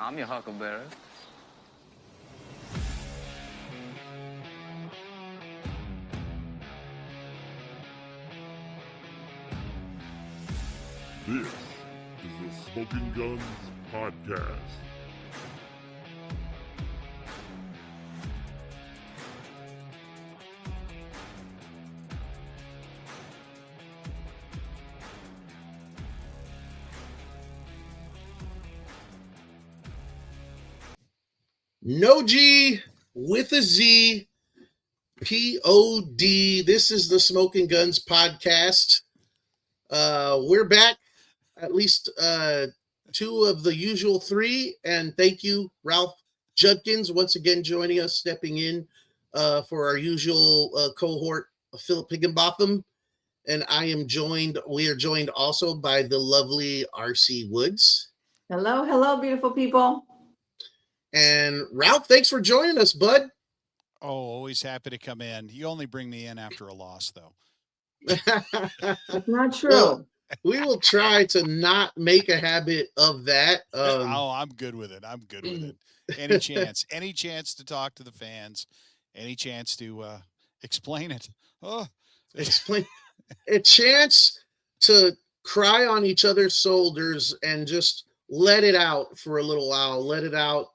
I'm your huckleberry. This is the Smoking Guns Podcast. No G with a Z, P-O-D. This is the Smoking Guns Podcast. We're back, at least two of the usual three, and thank you, Ralph Judkins, once again joining us, stepping in for our usual cohort, Philip Higginbotham, and we are joined also by the lovely R.C. Woods. Hello, beautiful people. And Ralph, thanks for joining us, bud. Oh, always happy to come in. You only bring me in after a loss, though. That's not true. Well, we will try to not make a habit of that. I'm good with it. I'm good with it. Any chance to talk to the fans, any chance to explain it. Explain a chance to cry on each other's shoulders and just let it out for a little while. Let it out.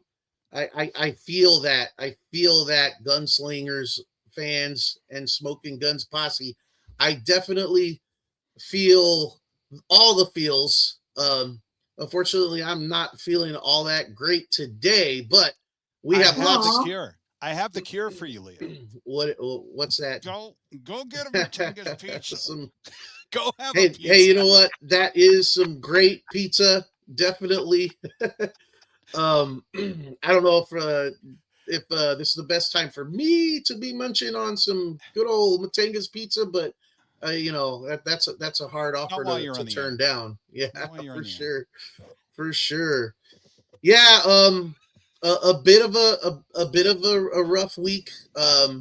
I feel that. I feel that, Gunslingers fans and Smoking Guns posse. I definitely feel all the feels. Unfortunately, I'm not feeling all that great today, but we have lots of cure. I have the cure for you, Leo. What's that? Go get him a pizza. Go have a pizza. Hey, you know what? That is some great pizza. Definitely. I don't know if this is the best time for me to be munching on some good old Matanga's pizza, but that's a hard offer to turn down. Yeah, for sure. Yeah, a bit of a rough week. I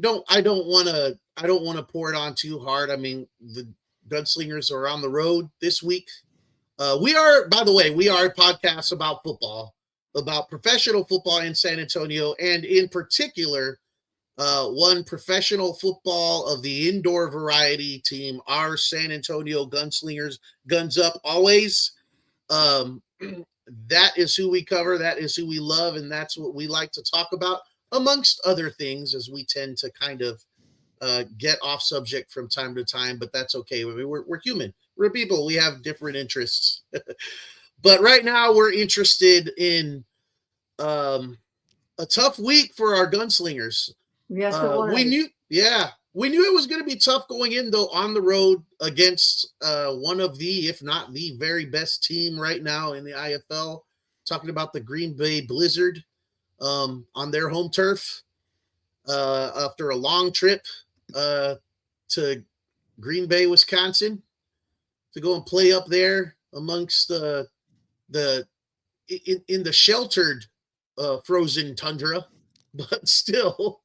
don't want to pour it on too hard. I mean, the Gunslingers are on the road this week. We are a podcast about football, about professional football in San Antonio, and in particular, one professional football of the indoor variety team, our San Antonio Gunslingers. Guns up always. That is who we cover. That is who we love, and that's what we like to talk about, amongst other things, as we tend to kind of get off subject from time to time, but that's okay. I mean, we're human. We're people. We have different interests. But right now we're interested in a tough week for our Gunslingers. Yes, we knew it was going to be tough going in, though, on the road against one of the, if not the very best team right now in the IFL. Talking about the Green Bay Blizzard on their home turf after a long trip to Green Bay, Wisconsin, to go and play up there amongst in the sheltered frozen tundra, but still,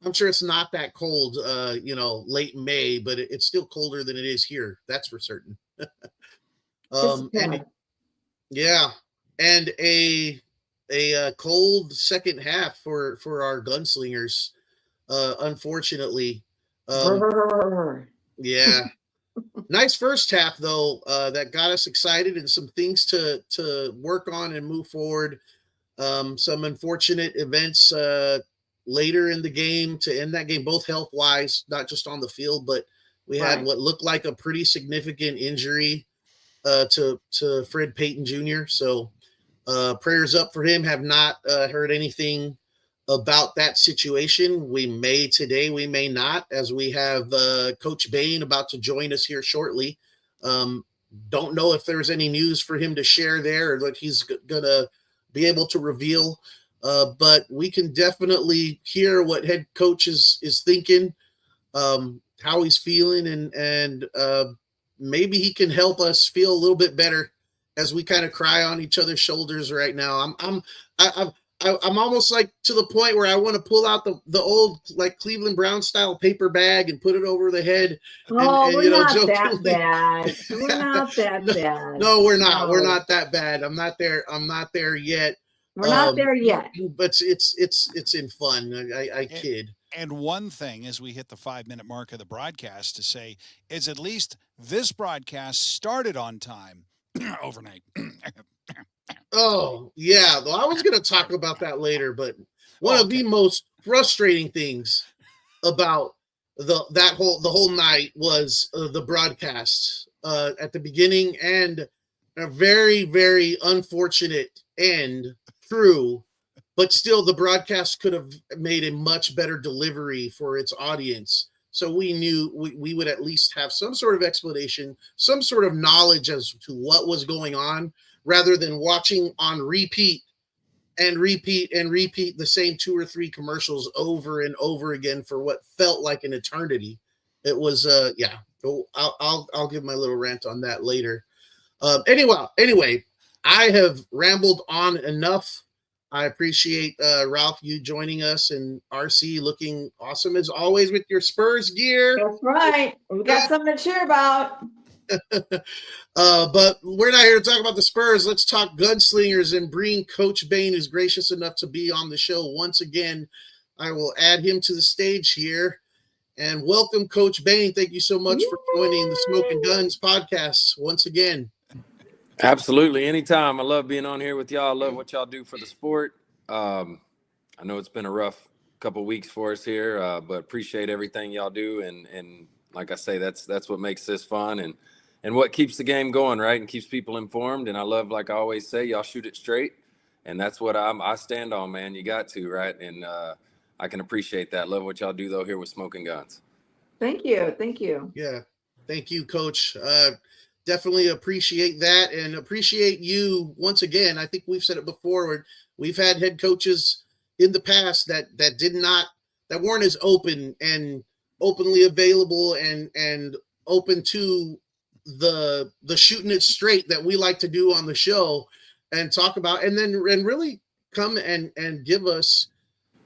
I'm sure it's not that cold, late May, but it's still colder than it is here. That's for certain. And a cold second half for our Gunslingers, unfortunately. Yeah. Nice first half, though, that got us excited and some things to work on and move forward. Some unfortunate events later in the game to end that game, both health-wise, not just on the field, but we had what looked like a pretty significant injury to Fred Payton Jr. So prayers up for him. Have not heard anything about that situation. We may today, we may not, as we have Coach Bain about to join us here shortly. Don't know if there's any news for him to share there or that he's going to be able to reveal. But we can definitely hear what head coach is thinking, how he's feeling, and maybe he can help us feel a little bit better as we kind of cry on each other's shoulders right now. I'm almost like to the point where I want to pull out the old like Cleveland Brown style paper bag and put it over the head. Oh, we're not that jokingly. bad. We're not that bad. No, we're not. No. We're not that bad. I'm not there. I'm not there yet. We're not there yet. But it's in fun. I kid. And one thing as we hit the 5-minute mark of the broadcast to say is at least this broadcast started on time overnight. Oh, yeah. Well, I was going to talk about that later, but one of the most frustrating things about the whole night was the broadcast at the beginning, and a very, very unfortunate end. True, but still the broadcast could have made a much better delivery for its audience. So we knew we would at least have some sort of explanation, some sort of knowledge as to what was going on, rather than watching on repeat and repeat and repeat the same 2 or 3 commercials over and over again for what felt like an eternity. It was yeah. I'll give my little rant on that later. Anyway, I have rambled on enough. I appreciate Ralph, you joining us, and RC looking awesome as always with your Spurs gear. That's right. We got something to cheer about. But we're not here to talk about the Spurs. Let's talk Gunslingers and bring Coach Bain, who's gracious enough to be on the show once again. I will add him to the stage here. And welcome, Coach Bain. Thank you so much for joining the Smoking Guns podcast once again. Absolutely. Anytime. I love being on here with y'all. I love what y'all do for the sport. I know it's been a rough couple weeks for us here, but appreciate everything y'all do. And like I say, that's what makes this fun and what keeps the game going, right? And keeps people informed. And I love, like I always say, y'all shoot it straight. And that's what I stand on, man. You got to, right? And I can appreciate that. Love what y'all do, though, here with Smoking Guns. Thank you. Thank you. Yeah. Thank you, Coach. Definitely appreciate that, and appreciate you once again. I think we've said it before. We've had head coaches in the past that weren't as open and openly available and open to the shooting it straight that we like to do on the show and talk about, and really come and give us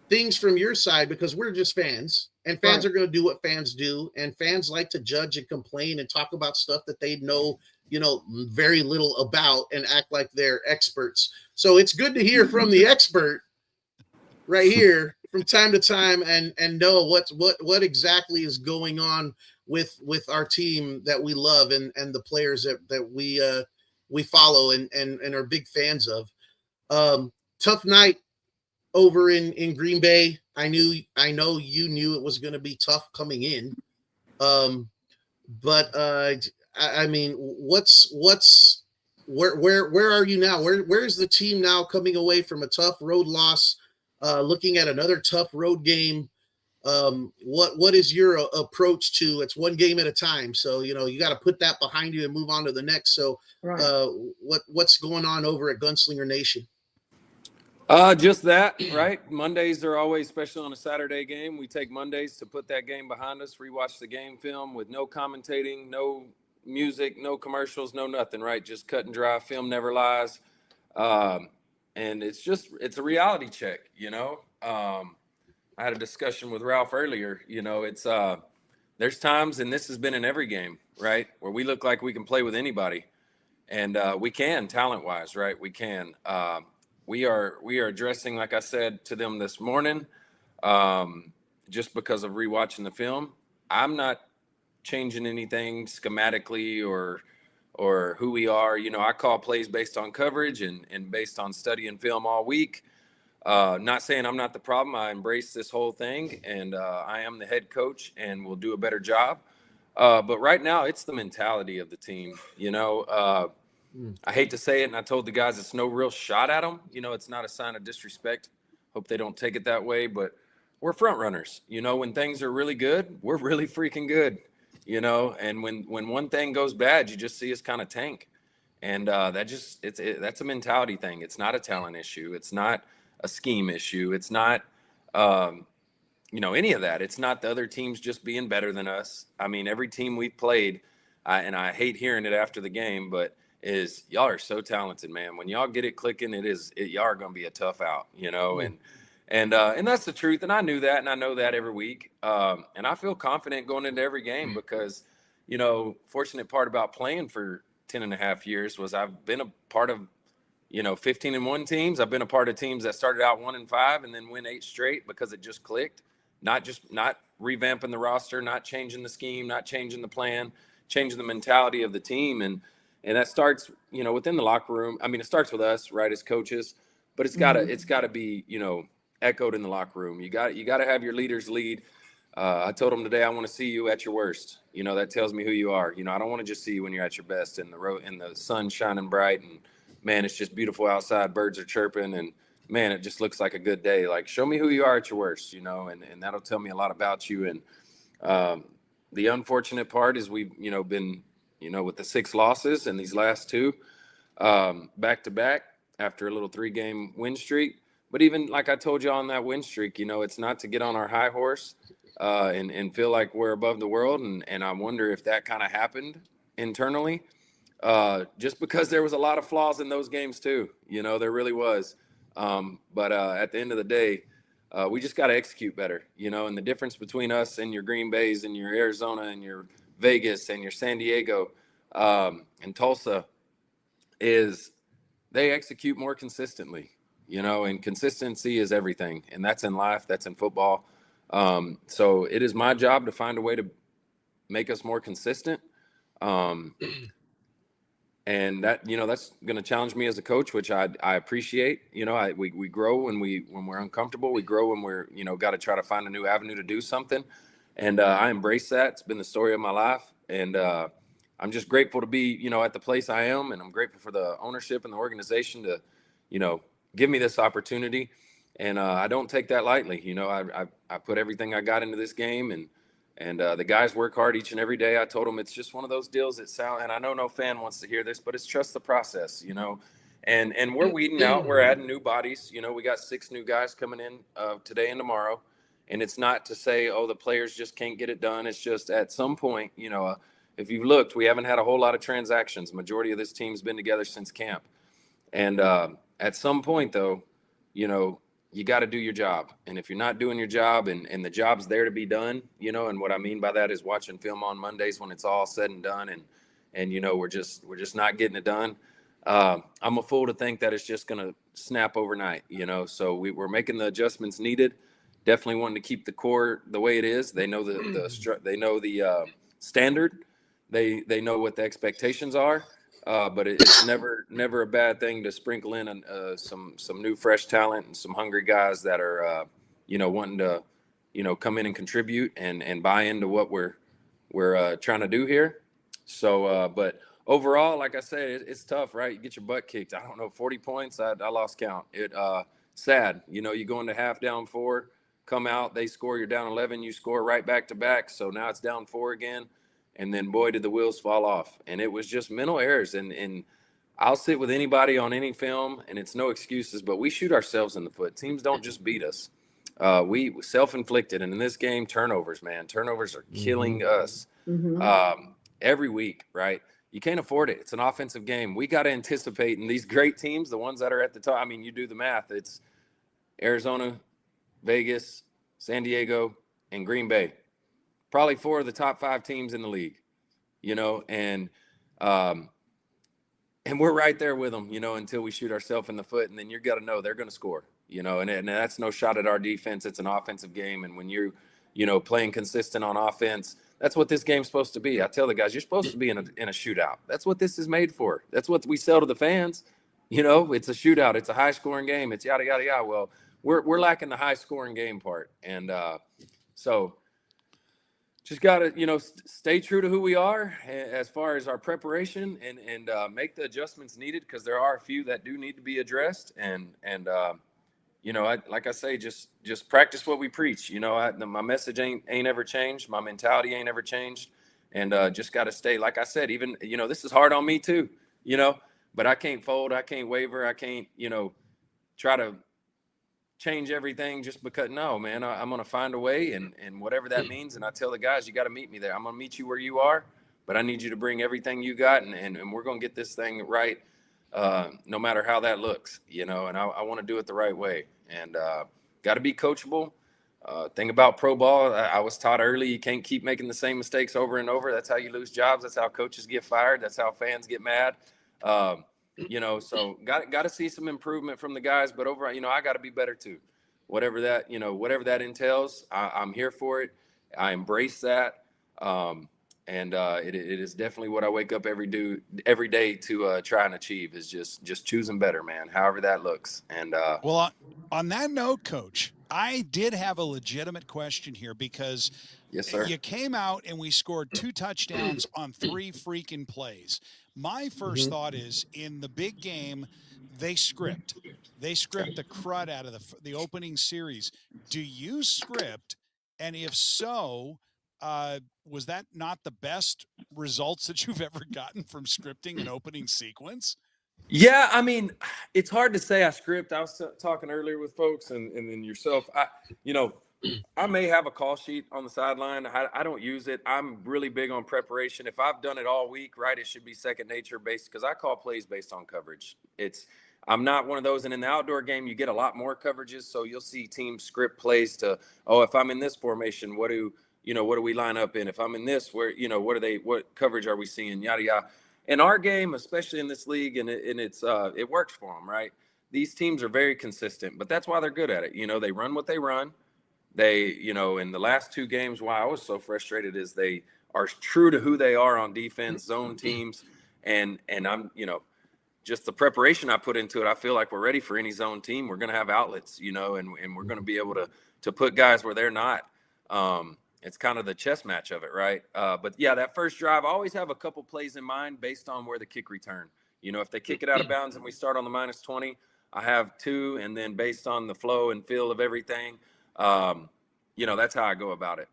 things from your side, because we're just fans. And fans are going to do what fans do, and fans like to judge and complain and talk about stuff that they know, very little about, and act like they're experts. So it's good to hear from the expert right here from time to time, and know what exactly is going on with our team that we love and the players that we follow and are big fans of. Tough night over in Green Bay. I know you knew it was going to be tough coming in. But I mean, where are you now? Where's the team now coming away from a tough road loss, looking at another tough road game? What is your approach to, it's one game at a time. So, you got to put that behind you and move on to the next. So what's going on over at Gunslinger Nation? Just that, right? Mondays are always, especially on a Saturday game, we take Mondays to put that game behind us, rewatch the game film with no commentating, no music, no commercials, no nothing, right? Just cut and dry. Film never lies. And it's a reality check, I had a discussion with Ralph earlier, it's there's times, and this has been in every game, right, where we look like we can play with anybody. And we can, talent-wise, right? We can. We are addressing, like I said to them this morning, just because of rewatching the film. I'm not changing anything schematically or who we are. I call plays based on coverage and based on studying film all week. Not saying I'm not the problem. I embrace this whole thing, and I am the head coach and will do a better job. But right now, it's the mentality of the team, I hate to say it, and I told the guys it's no real shot at them. It's not a sign of disrespect. Hope they don't take it that way, but we're front runners. When things are really good, we're really freaking good, and when one thing goes bad, you just see us kind of tank. And that's a mentality thing. It's not a talent issue. It's not a scheme issue. It's not, any of that. It's not the other teams just being better than us. I mean, every team we've played, and I hate hearing it after the game, but is y'all are so talented, man. When y'all get it clicking, y'all are going to be a tough out, and that's the truth. And I knew that, and I know that every week. And I feel confident going into every game because, fortunate part about playing for 10 and a half years was I've been a part of, 15-1 teams. I've been a part of teams that started out 1-5 and then win 8 straight because it just clicked. Not revamping the roster, not changing the scheme, not changing the plan, changing the mentality of the team. And that starts, within the locker room. I mean, it starts with us, right, as coaches, but it's gotta be, echoed in the locker room. You got to have your leaders lead. I told them today, I want to see you at your worst. That tells me who you are. I don't want to just see you when you're at your best and the sun shining bright and, man, it's just beautiful outside. Birds are chirping and, man, it just looks like a good day. Like, show me who you are at your worst, and that'll tell me a lot about you. And the unfortunate part is we've, been, with the 6 losses and these last 2 back to back after a little 3-game win streak. But even like I told you on that win streak, it's not to get on our high horse and feel like we're above the world. And I wonder if that kind of happened internally. Just because there was a lot of flaws in those games too, there really was. But at the end of the day, we just got to execute better, and the difference between us and your Green Bays and your Arizona and your Vegas and your San Diego and Tulsa is they execute more consistently, and consistency is everything. And that's in life, that's in football. So it is my job to find a way to make us more consistent. And that, that's going to challenge me as a coach, which I appreciate. We grow when we're uncomfortable. We grow when we're, got to try to find a new avenue to do something. And I embrace that. It's been the story of my life. And I'm just grateful to be, at the place I am. And I'm grateful for the ownership and the organization to, give me this opportunity. And I don't take that lightly. I put everything I got into this game, and the guys work hard each and every day. I told them it's just one of those deals and I know no fan wants to hear this, but it's trust the process, and we're weeding out, we're adding new bodies. We got 6 new guys coming in today and tomorrow. And it's not to say, the players just can't get it done. It's just at some point, if you've looked, we haven't had a whole lot of transactions. Majority of this team's been together since camp. And at some point though, you got to do your job. And if you're not doing your job and the job's there to be done, and what I mean by that is watching film on Mondays when it's all said and done and we're just not getting it done. I'm a fool to think that it's just going to snap overnight, so we're making the adjustments needed. Definitely wanting to keep the core the way it is. They know they know the standard. They know what the expectations are. But it's never a bad thing to sprinkle in some new fresh talent and some hungry guys that are wanting to come in and contribute and buy into what we're trying to do here. So but overall, like I said, it's tough, right? You get your butt kicked. I don't know, 40 points. I lost count. It sad. You go into half down 4, come out, they score, you're down 11, you score right back to back. So now it's down 4 again. And then, boy, did the wheels fall off. And it was just mental errors. And I'll sit with anybody on any film, and it's no excuses, but we shoot ourselves in the foot. Teams don't just beat us. We self-inflicted. And in this game, turnovers, man. Turnovers are killing us every week, right? You can't afford it. It's an offensive game. We got to anticipate. And these great teams, the ones that are at the top, I mean, you do the math. It's Arizona, Vegas, San Diego, and Green Bay. Probably 4 of the top 5 teams in the league, and we're right there with them, until we shoot ourselves in the foot. And then you got to know they're going to score, and that's no shot at our defense. It's an offensive game. And when you're, playing consistent on offense, that's what this game's supposed to be. I tell the guys, you're supposed to be in a shootout. That's what this is made for. That's what we sell to the fans. It's a shootout. It's a high scoring game. It's yada, yada, yada. Well, we're lacking the high scoring game part. And so just got to, stay true to who we are as far as our preparation and make the adjustments needed, because there are a few that do need to be addressed. And like I say, just practice what we preach. My message ain't ever changed. My mentality ain't ever changed. And just got to stay, like I said, even, this is hard on me too, but I can't fold. I can't waver. I can't, try to change everything just because. No, man, I'm going to find a way and whatever that means. And I tell the guys, you got to meet me there. I'm going to meet you where you are. but I need you to bring everything you got, and we're going to get this thing right, no matter how that looks, and I want to do it the right way, and got to be coachable. Thing about pro ball, I was taught early, you can't keep making the same mistakes over and over. That's how you lose jobs. That's how coaches get fired. That's how fans get mad. So got to see some improvement from the guys, but overall, I got to be better too. Whatever that entails, I'm here for it. I embrace that. It is definitely what I wake up every day to try and achieve, is just choosing better, man, however that looks. And well, on that note, Coach, I did have a legitimate question here, because yes, sir. you came out and we scored 2 touchdowns on 3 freaking plays. My first thought is, in the big game, they script the crud out of the opening series. Do you script? And if so, was that not the best results that you've ever gotten from scripting an opening sequence? Yeah, I mean, it's hard to say I script. I was talking earlier with folks and then yourself. I may have a call sheet on the sideline. I don't use it. I'm really big on preparation. If I've done it all week, right, it should be second nature based, because I call plays based on coverage. I'm not one of those. And in the outdoor game, you get a lot more coverages. So you'll see teams script plays to, if I'm in this formation, what do we line up in? If I'm in this, what coverage are we seeing? Yada, yada. In our game, especially in this league, it works for them, right? These teams are very consistent, but that's why they're good at it. They run what they run. They, in the last 2 games, why I was so frustrated is they are true to who they are on defense, zone teams. And I'm, just the preparation I put into it, I feel like we're ready for any zone team. We're going to have outlets, and we're going to be able to put guys where they're not. It's kind of the chess match of it, right? But yeah, that first drive, I always have a couple plays in mind based on where the kick return. If they kick it out of bounds and we start on the -20, I have 2, and then based on the flow and feel of everything, that's how I go about it.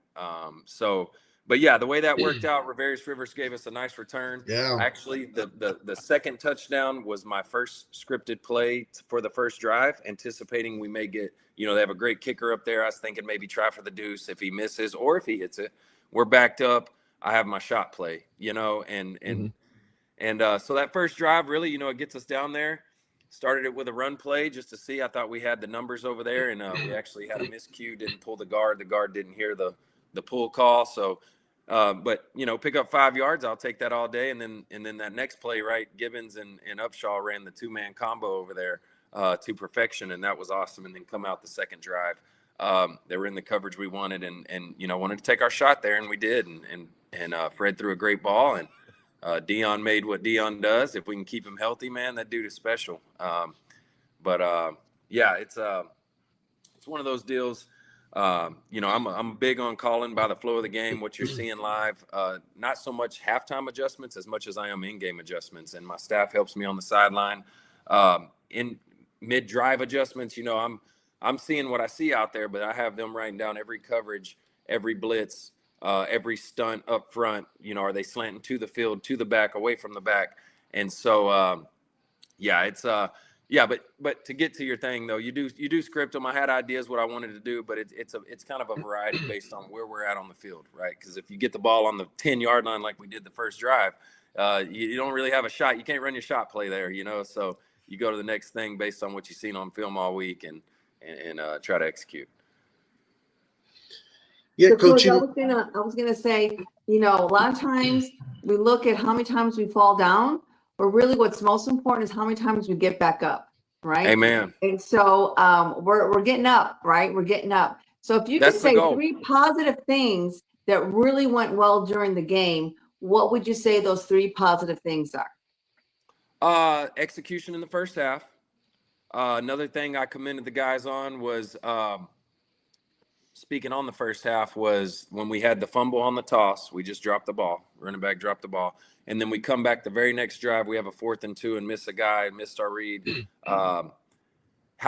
But yeah, the way that worked out, Rivers gave us a nice return. Yeah. Actually, the second touchdown was my first scripted play for the first drive, anticipating we may get, they have a great kicker up there. I was thinking maybe try for the deuce. If he misses or if he hits it, we're backed up. I have my shot play, so that first drive really, it gets us down there. Started it with a run play just to see. I thought we had the numbers over there, and we actually had a miscue, didn't pull the guard. The guard didn't hear the pull call. So, but pick up 5 yards. I'll take that all day. And then that next play, right? Gibbons and Upshaw ran the 2-man combo over there to perfection, and that was awesome. And then come out the second drive. They were in the coverage we wanted, and wanted to take our shot there, and we did. And Fred threw a great ball, and Dion made what Dion does. If we can keep him healthy, man, that dude is special. Yeah, it's one of those deals. I'm big on calling by the flow of the game, what you're seeing live. Not so much halftime adjustments as much as I am in-game adjustments, and my staff helps me on the sideline. In mid-drive adjustments, I'm seeing what I see out there, but I have them writing down every coverage, every blitz, every stunt up front. Are they slanting to the field, to the back, away from the back? And so, but to get to your thing though, you do script them. I had ideas what I wanted to do, but it's kind of a variety based on where we're at on the field, right? Because if you get the ball on the 10-yard line like we did the first drive, you don't really have a shot. You can't run your shot play there, So you go to the next thing based on what you've seen on film all week and try to execute. Yeah, So, Coach. I was gonna say, a lot of times we look at how many times we fall down, but really what's most important is how many times we get back up, right? Amen. And so we're getting up, right? We're getting up. So if you could That's the say goal. 3 positive things that really went well during the game, what would you say those 3 positive things are? Execution in the first half. Another thing I commended the guys on was speaking on the first half was when we had the fumble on the toss, we just dropped the ball. Running back dropped the ball. And then we come back the very next drive, we have a 4th and 2 and miss a guy, missed our read. How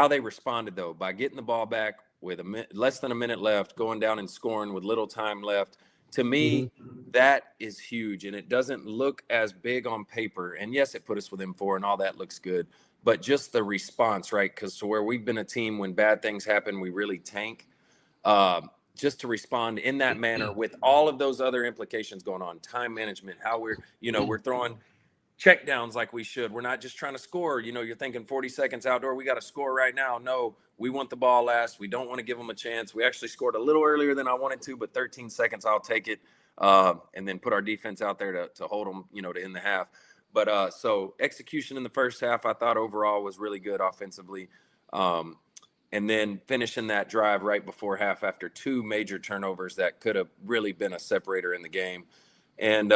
they responded, though, by getting the ball back with less than a minute left, going down and scoring with little time left. To me, that is huge, and it doesn't look as big on paper. And, yes, it put us within 4, and all that looks good. But just the response, right, because to where we've been a team when bad things happen, we really tank. just to respond in that manner with all of those other implications going on, time management, how we're throwing check downs like we should. We're not just trying to score. You're thinking 40 seconds outdoor, we got to score right now. No, we want the ball last. We don't want to give them a chance. We actually scored a little earlier than I wanted to, but 13 seconds, I'll take it. And then put our defense out there to hold them, to end the half. But so execution in the first half, I thought overall was really good offensively. And then finishing that drive right before half after 2 major turnovers that could have really been a separator in the game. And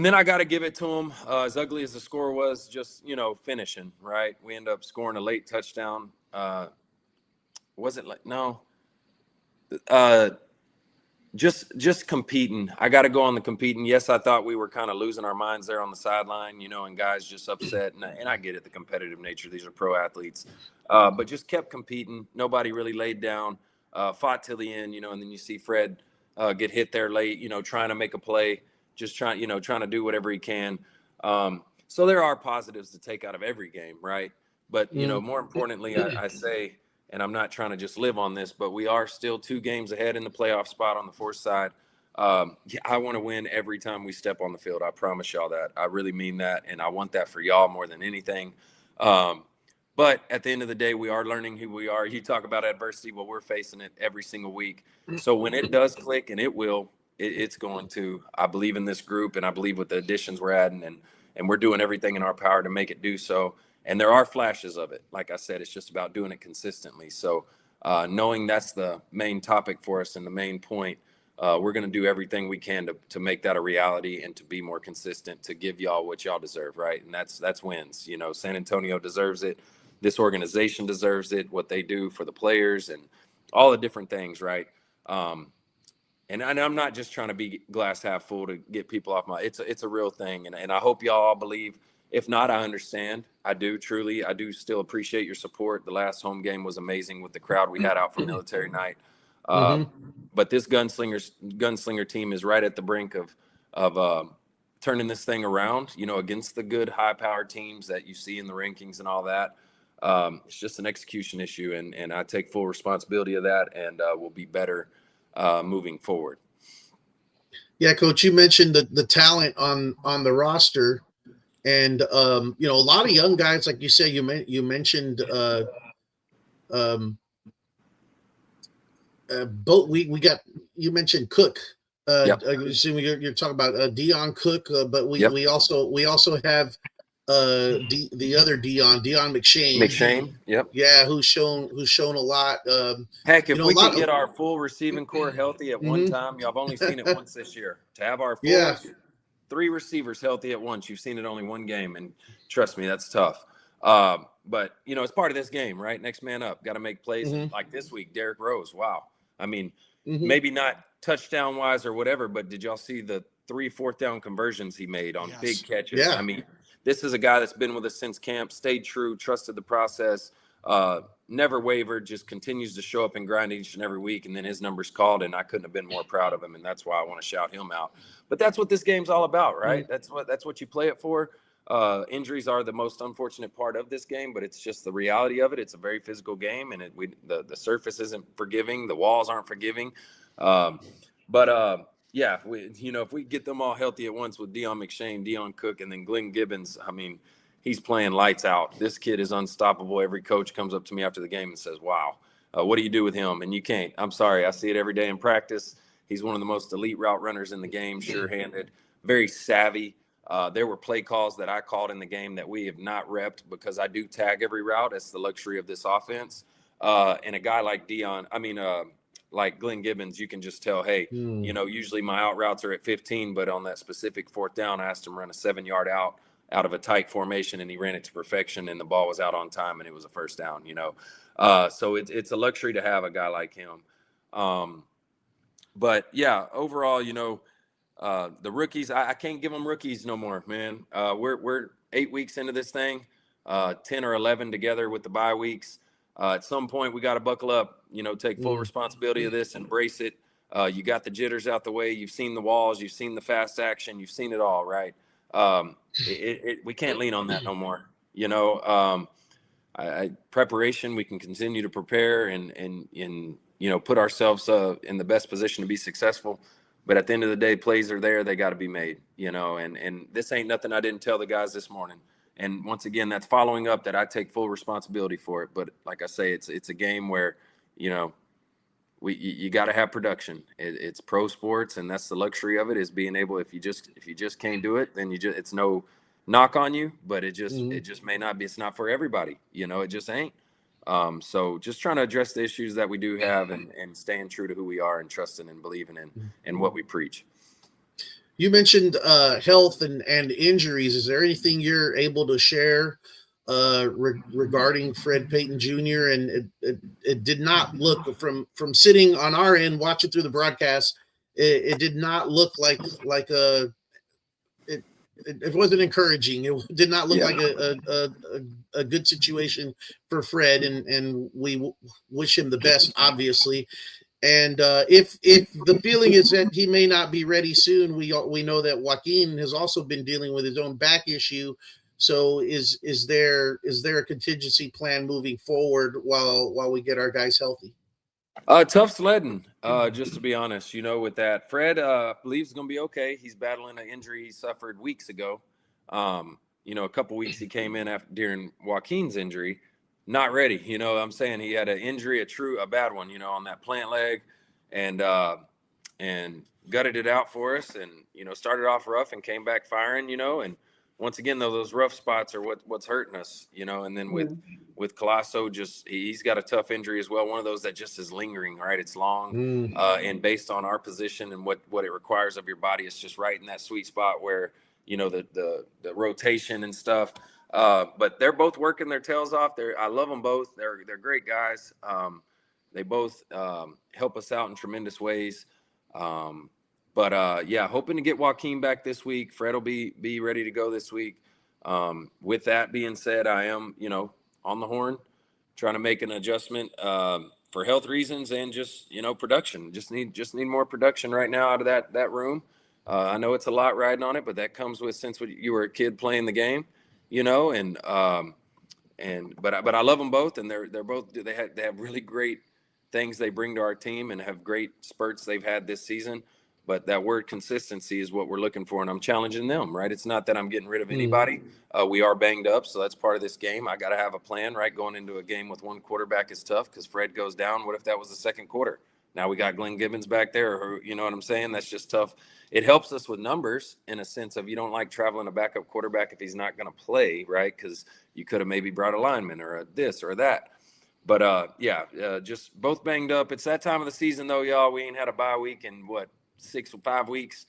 then I got to give it to them, as ugly as the score was, just, finishing, right? We end up scoring a late touchdown. Was it like, no. Just competing. I got to go on the competing. Yes, I thought we were kind of losing our minds there on the sideline, and guys just upset. And I get it, the competitive nature. These are pro athletes. But just kept competing. Nobody really laid down, fought till the end, and then you see Fred get hit there late, trying to make a play, just trying to do whatever he can. So there are positives to take out of every game, right? But, more importantly, I say, and I'm not trying to just live on this, but we are still 2 games ahead in the playoff spot on the 4th side. I want to win every time we step on the field. I promise y'all that. I really mean that, and I want that for y'all more than anything. But at the end of the day, we are learning who we are. You talk about adversity. Well, we're facing it every single week. So when it does click, and it will, it's going to. I believe in this group, and I believe with the additions we're adding, and we're doing everything in our power to make it do so. And there are flashes of it. Like I said, it's just about doing it consistently. So knowing that's the main topic for us and the main point, we're going to do everything we can to make that a reality and to be more consistent, to give y'all what y'all deserve, right? And that's wins. San Antonio deserves it. This organization deserves it, what they do for the players and all the different things, right? And I'm not just trying to be glass half full to get people off it's a real thing. And I hope y'all all believe. If not, I understand. I do truly. I do still appreciate your support. The last home game was amazing with the crowd we had out for military night. But this gunslinger team is right at the brink of turning this thing around, against the good high-powered teams that you see in the rankings and all that. It's just an execution issue, and I take full responsibility of that, and we'll be better moving forward. Yeah, Coach, you mentioned the talent on the roster. And, a lot of young guys, like you said, you mentioned both. You mentioned Cook. Yep. I assume you're talking about Deion Cook, but we also have the other Deion McShane. Yep. Yeah, who's shown a lot. Heck, if we could get our full receiving core healthy at one time, y'all have only seen it once this year. To have our full 3 receivers healthy at once, you've seen it only one game, and trust me, that's tough. But it's part of this game, right? Next man up, got to make plays. Like this week, Derrick Rose. Wow. I mean, maybe not touchdown wise or whatever, but did y'all see the 3 4th down conversions he made on big catches? Yeah. I mean, this is a guy that's been with us since camp, stayed true, trusted the process, never wavered, just continues to show up and grind each and every week. And then his number's called, and I couldn't have been more proud of him. And that's why I want to shout him out. But that's what this game's all about, right? That's what you play it for. Injuries are the most unfortunate part of this game, but it's just the reality of it. It's a very physical game, and the surface isn't forgiving. The walls aren't forgiving. Yeah, if we get them all healthy at once with Deion McShane, Deion Cook, and then Glenn Gibbons, I mean, he's playing lights out. This kid is unstoppable. Every coach comes up to me after the game and says, wow, what do you do with him? And you can't. I'm sorry. I see it every day in practice. He's one of the most elite route runners in the game, sure-handed, very savvy. There were play calls that I called in the game that we have not repped because I do tag every route. That's the luxury of this offense. And a guy like like Glenn Gibbons, you can just tell, hey, usually my out routes are at 15, but on that specific 4th down, I asked him to run a 7-yard out of a tight formation, and he ran it to perfection, and the ball was out on time, and it was a 1st down, So it's a luxury to have a guy like him. But yeah, overall, the rookies, I can't give them rookies no more, man. We're 8 weeks into this thing, 10 or 11 together with the bye weeks. At some point, we got to buckle up, take full responsibility of this, embrace it. You got the jitters out the way. You've seen the walls. You've seen the fast action. You've seen it all, right? We can't lean on that no more. Preparation, we can continue to prepare and put ourselves in the best position to be successful. But at the end of the day, plays are there. They got to be made, and this ain't nothing I didn't tell the guys this morning. And once again, that's following up that I take full responsibility for it. But like I say, it's a game where, you got to have production. It's pro sports, and that's the luxury of it, is being able, if you just can't do it, then it's no knock on you, but it just may not be, it's not for everybody, it just ain't. So just trying to address the issues that we do have, and staying true to who we are and trusting and believing in what we preach. You mentioned health and injuries. Is there anything you're able to share regarding Fred Payton Jr.? And it did not look, from sitting on our end watching through the broadcast, it did not look like it wasn't encouraging. It did not look like a good situation for Fred, and we wish him the best, obviously. And if the feeling is that he may not be ready soon, we know that Joaquin has also been dealing with his own back issue. So is there a contingency plan moving forward while we get our guys healthy? Tough sledding, just to be honest, with that. Fred believes it's going to be okay. He's battling an injury he suffered weeks ago. A couple weeks he came in during Joaquin's injury, not ready. I'm saying he had an injury, a bad one, on that plant leg, and gutted it out for us, and, started off rough and came back firing, and once again, though, those rough spots are what's hurting us, and then with Colasso, he's got a tough injury as well. One of those that just is lingering, right? It's long, and based on our position and what it requires of your body, it's just right in that sweet spot where, the rotation and stuff. But they're both working their tails off. I love them both. They're great guys. They both help us out in tremendous ways. But hoping to get Joaquin back this week. Fred will be ready to go this week. With that being said, I am, on the horn, trying to make an adjustment for health reasons and just, production. Just need more production right now out of that room. I know it's a lot riding on it, but that comes with, since you were a kid playing the game, but I love them both, and they have really great things they bring to our team, and have great spurts they've had this season. But that word consistency is what we're looking for, and I'm challenging them, right? It's not that I'm getting rid of anybody. We are banged up, so that's part of this game. I got to have a plan, right? Going into a game with one quarterback is tough because Fred goes down. What if that was the second quarter? Now we got Glenn Gibbons back there, or, you know what I'm saying? That's just tough. It helps us with numbers in a sense of, you don't like traveling a backup quarterback if he's not going to play, right? Because you could have maybe brought a lineman or this or that. But, just both banged up. It's that time of the season, though, y'all. We ain't had a bye week in, 6 or 5 weeks.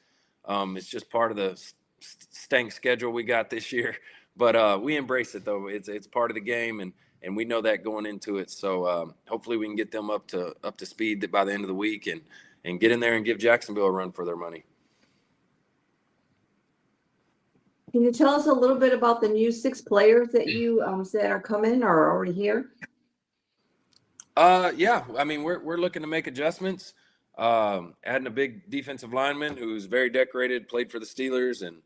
It's just part of the stank schedule we got this year, but we embrace it, though. It's part of the game, and we know that going into it. So hopefully we can get them up to speed by the end of the week, and get in there and give Jacksonville a run for their money. Can you tell us a little bit about the new 6 players that you said are coming or are already here? I mean, we're looking to make adjustments. Adding a big defensive lineman who's very decorated, played for the Steelers, and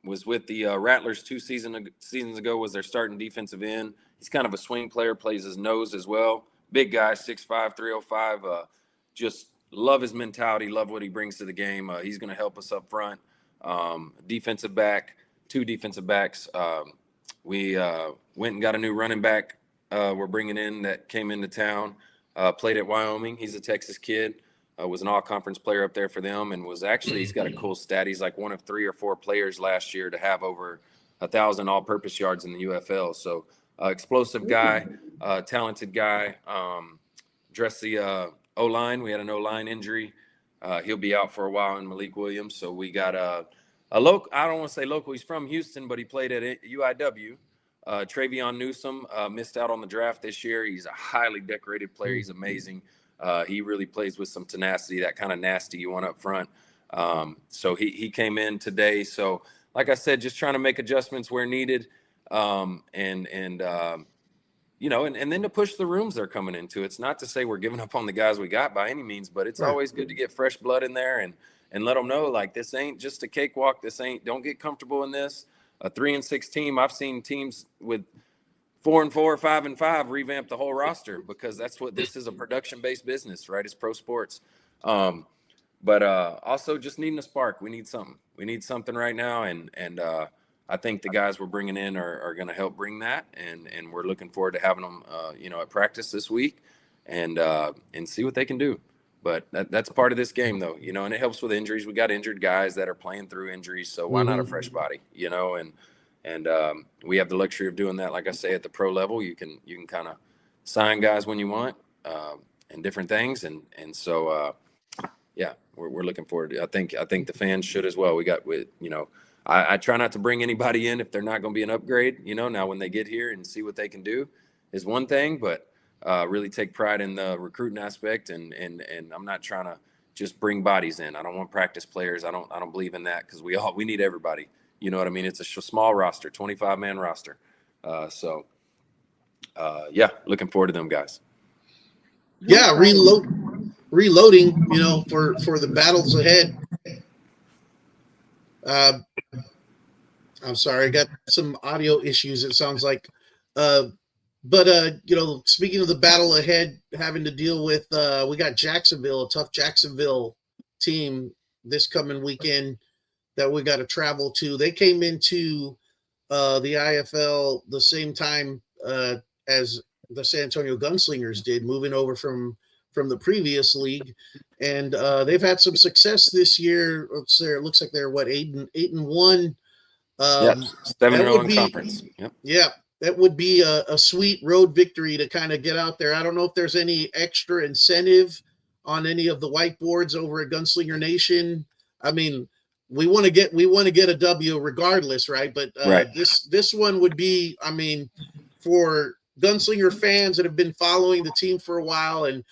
was with the Rattlers 2 seasons ago, was their starting defensive end. He's kind of a swing player, plays his nose as well. Big guy, 6'5", 305. Just love his mentality, love what he brings to the game. He's going to help us up front. Defensive back, 2 defensive backs. We went and got a new running back we're bringing in that came into town. Played at Wyoming. He's a Texas kid. Was an all-conference player up there for them, and he's got a cool stat. He's like one of 3 or 4 players last year to have over 1,000 all-purpose yards in the UFL. So explosive guy, talented guy. Address the O-line. We had an O-line injury. He'll be out for a while in Malik Williams. So we got a local. I don't want to say local. He's from Houston, but he played at UIW. Travion Newsome missed out on the draft this year. He's a highly decorated player. He's amazing. He really plays with some tenacity, that kind of nasty you want up front. So he came in today. So like I said, just trying to make adjustments where needed. And then to push the rooms they're coming into. It's not to say we're giving up on the guys we got by any means, but it's always good to get fresh blood in there and let them know, like, this ain't just a cakewalk. Don't get comfortable in this. A 3-6 team. I've seen teams with 4-4, 5-5, revamp the whole roster, because that's what this is, a production-based business, right? It's pro sports. But also just needing a spark. We need something. We need something right now, and I think the guys we're bringing in are going to help bring that, and we're looking forward to having them, at practice this week, and see what they can do. But that's part of this game, though, and it helps with injuries. We got injured guys that are playing through injuries, so why not a fresh body, and we have the luxury of doing that. Like I say, at the pro level, you can kind of sign guys when you want, and different things, and so yeah, we're looking forward to it. I think the fans should as well. I try not to bring anybody in if they're not going to be an upgrade. Now when they get here and see what they can do is one thing, but really take pride in the recruiting aspect, and I'm not trying to just bring bodies in. I don't want practice players. I don't believe in that, because we need everybody. You know what I mean? It's a small roster, 25-man roster. Yeah, looking forward to them guys. Yeah, reloading, for the battles ahead. I'm sorry, I got some audio issues, it sounds like. But speaking of the battle ahead, having to deal with, we got Jacksonville, a tough Jacksonville team this coming weekend that we got to travel to. They came into the IFL the same time as the San Antonio Gunslingers did, moving over from the previous league, and they've had some success this year. It looks like they're 8-1. 7-0 in conference. Yep. Yeah, that would be a sweet road victory to kind of get out there. I don't know if there's any extra incentive on any of the whiteboards over at Gunslinger Nation. I mean, we want to get a W regardless, right? But right. This one would be, I mean, for Gunslinger fans that have been following the team for a while, and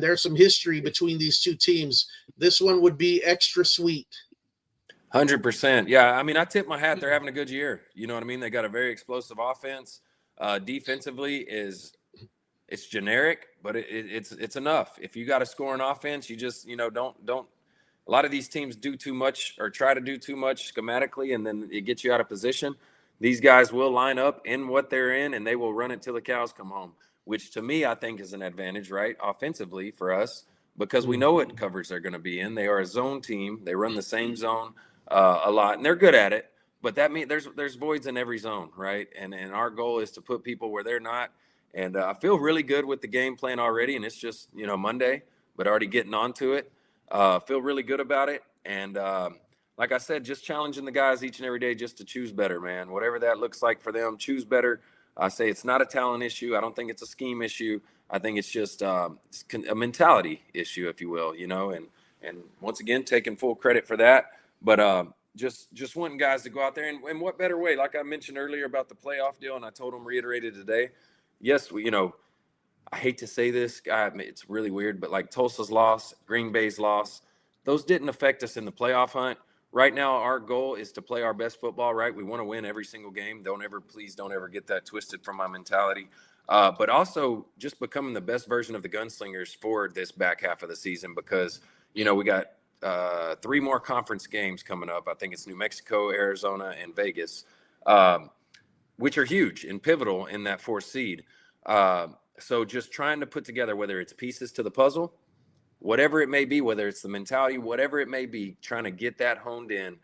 there's some history between these two teams, this one would be extra sweet. 100%. Yeah, I mean, I tip my hat. They're having a good year. You know what I mean? They got a very explosive offense. Defensively it's generic, but it's enough. If you got to score an offense, you just don't. A lot of these teams do too much or try to do too much schematically, and then it gets you out of position. These guys will line up in what they're in, and they will run it till the cows come home, which to me I think is an advantage, right, offensively for us, because we know what coverage they're going to be in. They are a zone team. They run the same zone a lot, and they're good at it. But that means there's voids in every zone, right? And our goal is to put people where they're not. And I feel really good with the game plan already, and it's just Monday, but already getting onto it. Feel really good about it, and like I said, just challenging the guys each and every day just to choose better, man. Whatever that looks like for them, choose better. I say it's not a talent issue. I don't think it's a scheme issue. I think it's just a mentality issue, if you will, and once again, taking full credit for that. But just wanting guys to go out there, and what better way? Like I mentioned earlier about the playoff deal, and I told them, reiterated today. Yes, I hate to say this, it's really weird, but like Tulsa's loss, Green Bay's loss, those didn't affect us in the playoff hunt. Right now, our goal is to play our best football, right? We want to win every single game. Please don't ever get that twisted from my mentality. But also just becoming the best version of the Gunslingers for this back half of the season, because, we got 3 more conference games coming up. I think it's New Mexico, Arizona, and Vegas, which are huge and pivotal in that 4th seed. So just trying to put together, whether it's pieces to the puzzle, whatever it may be, whether it's the mentality, whatever it may be, trying to get that honed in,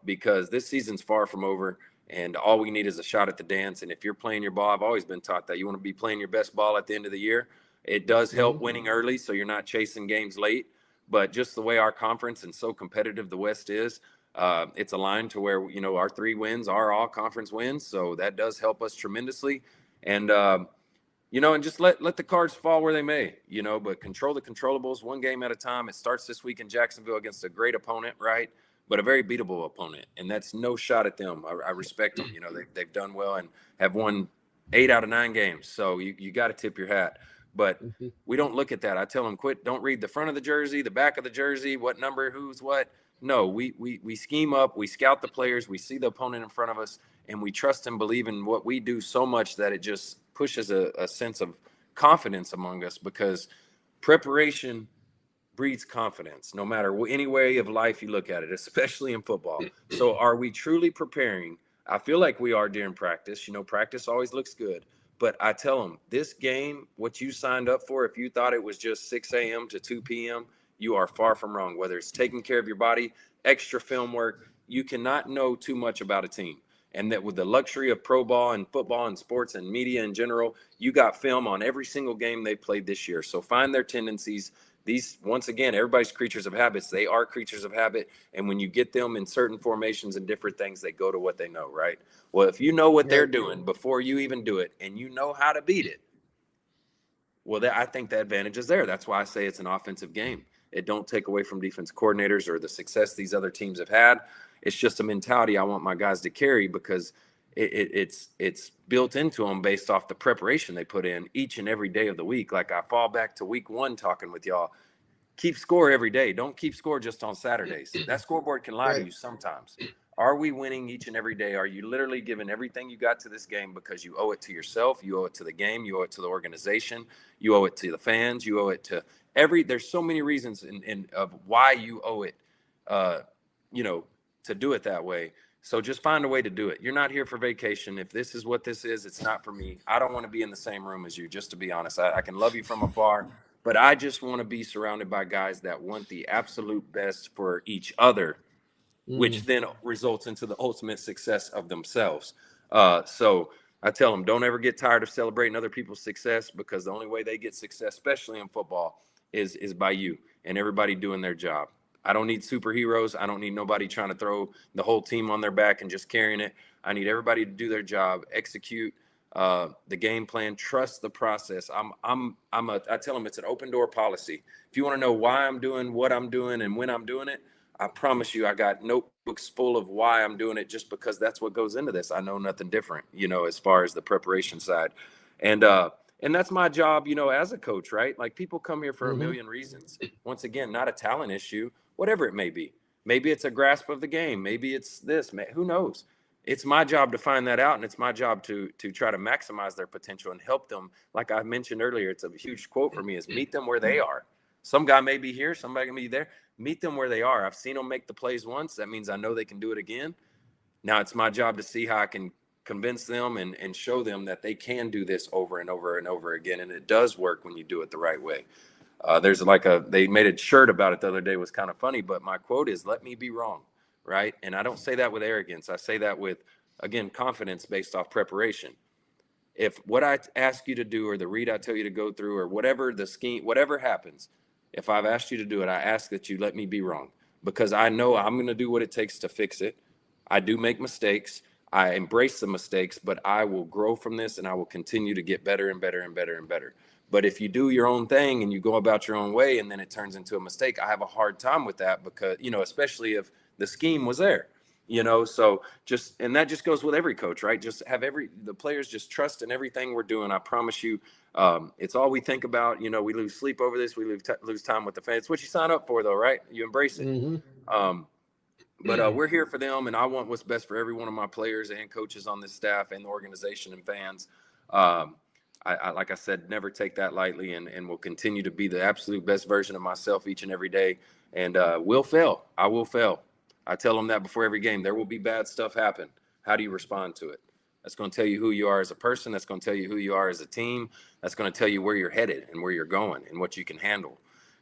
because this season's far from over, and all we need is a shot at the dance. And if you're playing your ball, I've always been taught that you want to be playing your best ball at the end of the year. It does help winning early, so you're not chasing games late. But just the way our conference and so competitive the West is, it's aligned to where, our 3 wins are all conference wins. So that does help us tremendously. And, and just let the cards fall where they may, but control the controllables one game at a time. It starts this week in Jacksonville against a great opponent, right? But a very beatable opponent. And that's no shot at them. I respect them. They've done well and have won 8 out of 9 games. So you got to tip your hat. But we don't look at that. I tell them, don't read the front of the jersey, the back of the jersey, what number, who's what. No, we scheme up, we scout the players, we see the opponent in front of us, and we trust and believe in what we do so much that it just pushes a sense of confidence among us, because preparation breeds confidence, no matter any way of life you look at it, especially in football. So are we truly preparing? I feel like we are during practice. Practice always looks good. But I tell them, this game, what you signed up for, if you thought it was just 6 a.m. to 2 p.m., you are far from wrong. Whether it's taking care of your body, extra film work, you cannot know too much about a team. And that with the luxury of pro ball and football and sports and media in general, you got film on every single game they played this year. So find their tendencies. These, once again, everybody's creatures of habits. They are creatures of habit. And when you get them in certain formations and different things, they go to what they know, right? Well, if you know what they're doing before you even do it and you know how to beat it, well, I think the advantage is there. That's why I say it's an offensive game. It don't take away from defense coordinators or the success these other teams have had. It's just a mentality I want my guys to carry because it's built into them based off the preparation they put in each and every day of the week. Like I fall back to week 1 talking with y'all. Keep score every day. Don't keep score just on Saturdays. That scoreboard can lie to you sometimes. Are we winning each and every day? Are you literally giving everything you got to this game because you owe it to yourself? You owe it to the game. You owe it to the organization. You owe it to the fans. You owe it to there's so many reasons of why you owe it, to do it that way. So just find a way to do it. You're not here for vacation. If this is what this is, it's not for me. I don't want to be in the same room as you, just to be honest. I can love you from afar, but I just want to be surrounded by guys that want the absolute best for each other, which then results into the ultimate success of themselves. So I tell them, don't ever get tired of celebrating other people's success, because the only way they get success, especially in football, is by you and everybody doing their job. I don't need superheroes. I don't need nobody trying to throw the whole team on their back and just carrying it. I need everybody to do their job, execute the game plan, trust the process. I tell them it's an open door policy. If you want to know why I'm doing what I'm doing and when I'm doing it, I promise you, I got notebooks full of why I'm doing it, just because that's what goes into this. I know nothing different, as far as the preparation side. And that's my job, as a coach, right? Like, people come here for a million reasons. Once again, not a talent issue, whatever it may be. Maybe it's a grasp of the game. Maybe it's this, who knows? It's my job to find that out. And it's my job to try to maximize their potential and help them. Like I mentioned earlier, it's a huge quote for me, is meet them where they are. Some guy may be here, somebody can be there. Meet them where they are. I've seen them make the plays once. That means I know they can do it again. Now it's my job to see how I can convince them and show them that they can do this over and over and over again. And it does work when you do it the right way. There's they made a shirt about it the other day. It was kind of funny, but my quote is, let me be wrong. Right. And I don't say that with arrogance. I say that with, again, confidence based off preparation. If what I ask you to do, or the read I tell you to go through, or whatever the scheme, whatever happens, if I've asked you to do it, I ask that you let me be wrong, because I know I'm going to do what it takes to fix it. I do make mistakes. I embrace the mistakes, but I will grow from this, and I will continue to get better and better and better and better. But if you do your own thing and you go about your own way and then it turns into a mistake, I have a hard time with that, because, especially if the scheme was there, so and that just goes with every coach, right? Just have the players just trust in everything we're doing. I promise you, it's all we think about. We lose sleep over this. We lose time with the fans. It's what you sign up for, though, right? You embrace it. But we're here for them, and I want what's best for every one of my players and coaches on this staff and the organization and fans. I like I said, never take that lightly, and will continue to be the absolute best version of myself each and every day. And will fail. I will fail. I tell them that before every game. There will be bad stuff happen. How do you respond to it? That's going to tell you who you are as a person. That's going to tell you who you are as a team. That's going to tell you where you're headed and where you're going and what you can handle.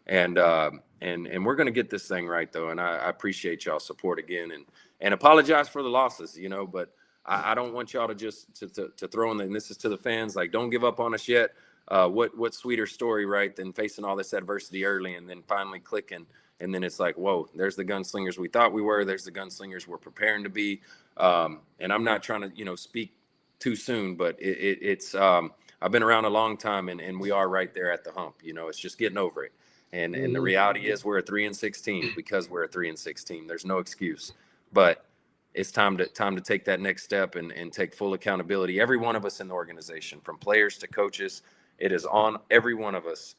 And we're going to get this thing right, though. And I appreciate y'all's support again, and apologize for the losses, but I don't want y'all to just to throw in, and this is to the fans, like, don't give up on us yet. What sweeter story, right, than facing all this adversity early and then finally clicking. And then it's like, whoa, there's the gunslingers we thought we were. There's the gunslingers we're preparing to be. And I'm not trying to, speak too soon, but it's I've been around a long time, and we are right there at the hump. It's just getting over it. And the reality is we're a 3-6 team because we're a 3-6 team. There's no excuse. But it's time to take that next step and take full accountability. Every one of us in the organization, from players to coaches, it is on every one of us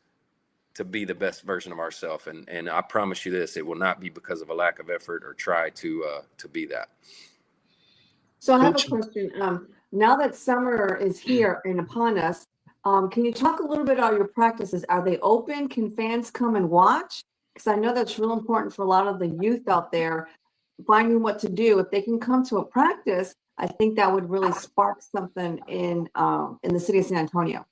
to be the best version of ourselves. And I promise you this, it will not be because of a lack of effort or try to be that. So I have a question. Now that summer is here and upon us, can you talk a little bit about your practices? Are they open? Can fans come and watch? Because I know that's real important for a lot of the youth out there, finding what to do. If they can come to a practice, I think that would really spark something in the city of San Antonio.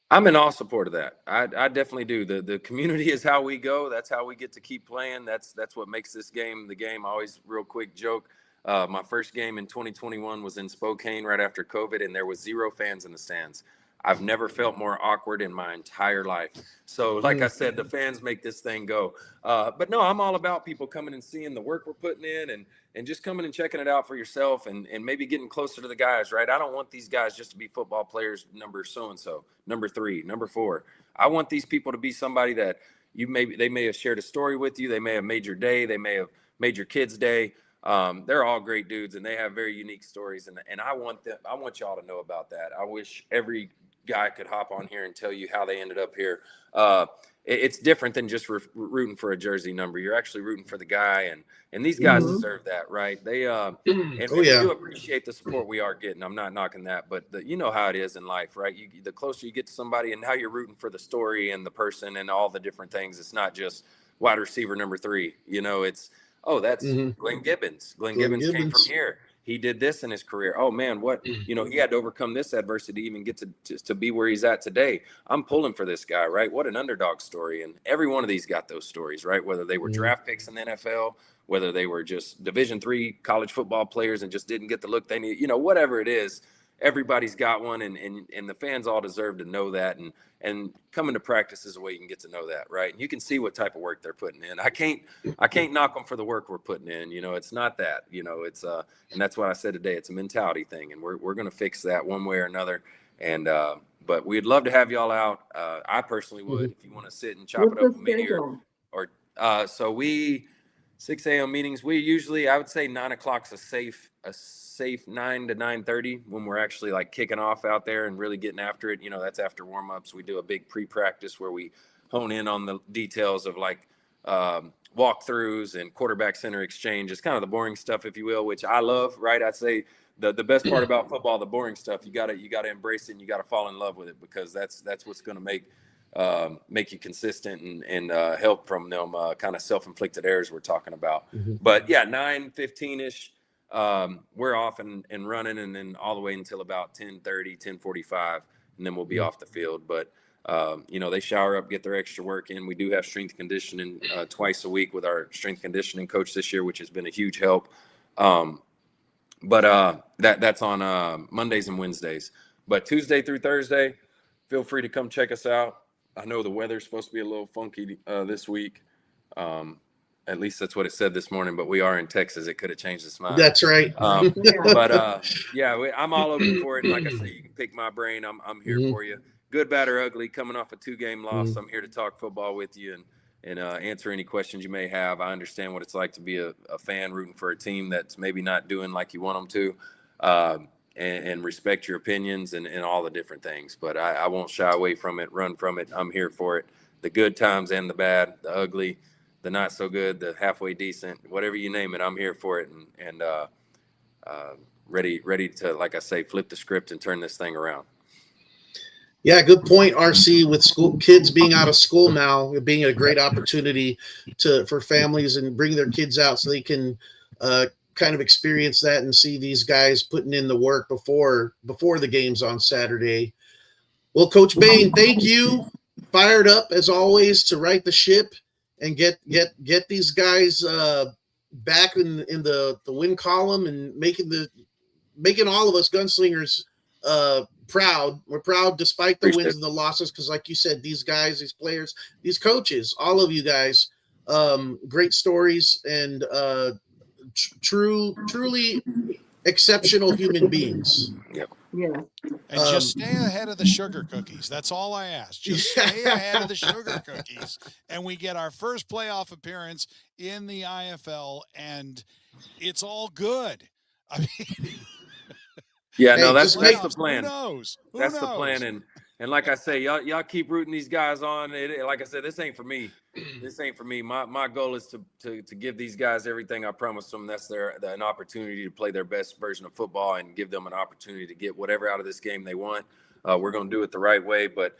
I'm in all support of that. I definitely do. The community is how we go. That's how we get to keep playing. That's what makes this game the game. I always real quick joke. My first game in 2021 was in Spokane right after COVID, and there was 0 fans in the stands. I've never felt more awkward in my entire life. So, like I said, the fans make this thing go. But no, I'm all about people coming and seeing the work we're putting in and just coming and checking it out for yourself and maybe getting closer to the guys, right? I don't want these guys just to be football players, number so-and-so, number 3, number 4. I want these people to be somebody that they may have shared a story with you. They may have made your day. They may have made your kid's day. They're all great dudes and they have very unique stories. And I want y'all to know about that. I wish every guy could hop on here and tell you how they ended up here. It's different than just rooting for a jersey number. You're actually rooting for the guy, and these guys deserve that, right? They we do appreciate the support we are getting. I'm not knocking that, but you know how it is in life, right? The closer you get to somebody, and now you're rooting for the story and the person and all the different things. It's not just wide receiver number 3. You know, it's that's Glenn Gibbons. Glenn Gibbons came from here. He did this in his career. Oh man, he had to overcome this adversity to even get to be where he's at today. I'm pulling for this guy, right? What an underdog story. And every one of these got those stories, right? Whether they were draft picks in the NFL, whether they were just Division III college football players and just didn't get the look they need, whatever it is, everybody's got one. And the fans all deserve to know that. And coming to practice is a way you can get to know that, right? And you can see what type of work they're putting in. I can't knock them for the work we're putting in. It's not that, it's and that's what I said today. It's a mentality thing, and we're going to fix that one way or another. And but we'd love to have y'all out. I personally would, if you want to sit and chop it up with me or so we 6 a.m. meetings. We usually, I would say 9 o'clock's a safe 9 to 9:30 when we're actually like kicking off out there and really getting after it. That's after warm-ups. We do a big pre-practice where we hone in on the details of like walkthroughs and quarterback center exchange. It's kind of the boring stuff, if you will, which I love, right? I'd say the best part about football, the boring stuff, you gotta embrace it and you gotta fall in love with it, because that's what's going to make you consistent and help from them kind of self-inflicted errors we're talking about. But yeah, 9:15-ish. We're off and running, and then all the way until about 10:30, 10:45, and then we'll be off the field. But they shower up, get their extra work in. We do have strength conditioning twice a week with our strength conditioning coach this year, which has been a huge help. But that's on Mondays and Wednesdays. But Tuesday through Thursday, feel free to come check us out. I know the weather's supposed to be a little funky this week. At least that's what it said this morning, but we are in Texas. It could have changed its mind. That's right. But I'm all open for it. And like I say, you can pick my brain. I'm here for you. Good, bad, or ugly. Coming off a 2-game loss, I'm here to talk football with you and answer any questions you may have. I understand what it's like to be a fan rooting for a team that's maybe not doing like you want them to, and respect your opinions and all the different things. But I won't shy away from it, run from it. I'm here for it. The good times and the bad, the ugly, the not so good, the halfway decent, whatever you name it, I'm here for it and ready to, like I say, flip the script and turn this thing around. Yeah, good point, RC. With school kids being out of school now, it being a great opportunity for families and bring their kids out so they can kind of experience that and see these guys putting in the work before the games on Saturday. Well, Coach Bain, thank you. Fired up as always to right the ship and get these guys back in the win column and making all of us Gunslingers proud. We're proud despite the wins and the losses, because like you said, these guys, these players, these coaches, all of you guys, great stories and truly exceptional human beings. Yep. Yeah. And just stay ahead of the sugar cookies. That's all I ask. Just stay ahead of the sugar cookies. And we get our first playoff appearance in the IFL, and it's all good. I mean, yeah, no, that's the plan. Who knows? That's the plan. And like I say, y'all keep rooting these guys on. Like I said, this ain't for me. This ain't for me. My goal is to give these guys everything I promised them. That's an opportunity to play their best version of football and give them an opportunity to get whatever out of this game they want. We're going to do it the right way, but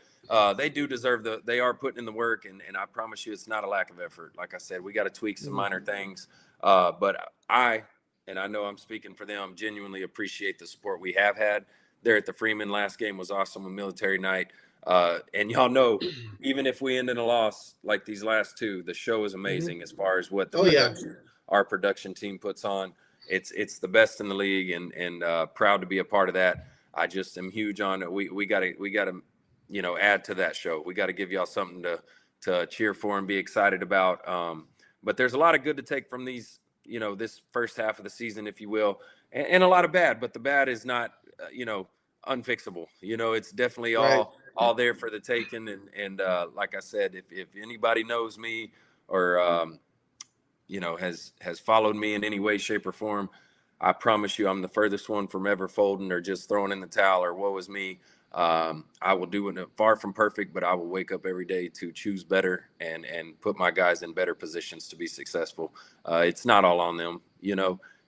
they do deserve they are putting in the work, and I promise you it's not a lack of effort. Like I said, we got to tweak some minor things. But I and I know I'm speaking for them, genuinely appreciate the support we have had there at the Freeman. Last game was awesome with military night. And y'all know, even if we end in a loss like these last two, the show is amazing as far as what our production team puts on. It's the best in the league, and proud to be a part of that. I just am huge on it. We gotta add to that show. We got to give y'all something to cheer for and be excited about. But there's a lot of good to take from these, this first half of the season, if you will, and a lot of bad. But the bad is not, unfixable. It's definitely all there for the taking. And like I said, if anybody knows me or has followed me in any way, shape, or form, I promise you, I'm the furthest one from ever folding or just throwing in the towel or woe is me. I will do it far from perfect, but I will wake up every day to choose better and put my guys in better positions to be successful. It's not all on them,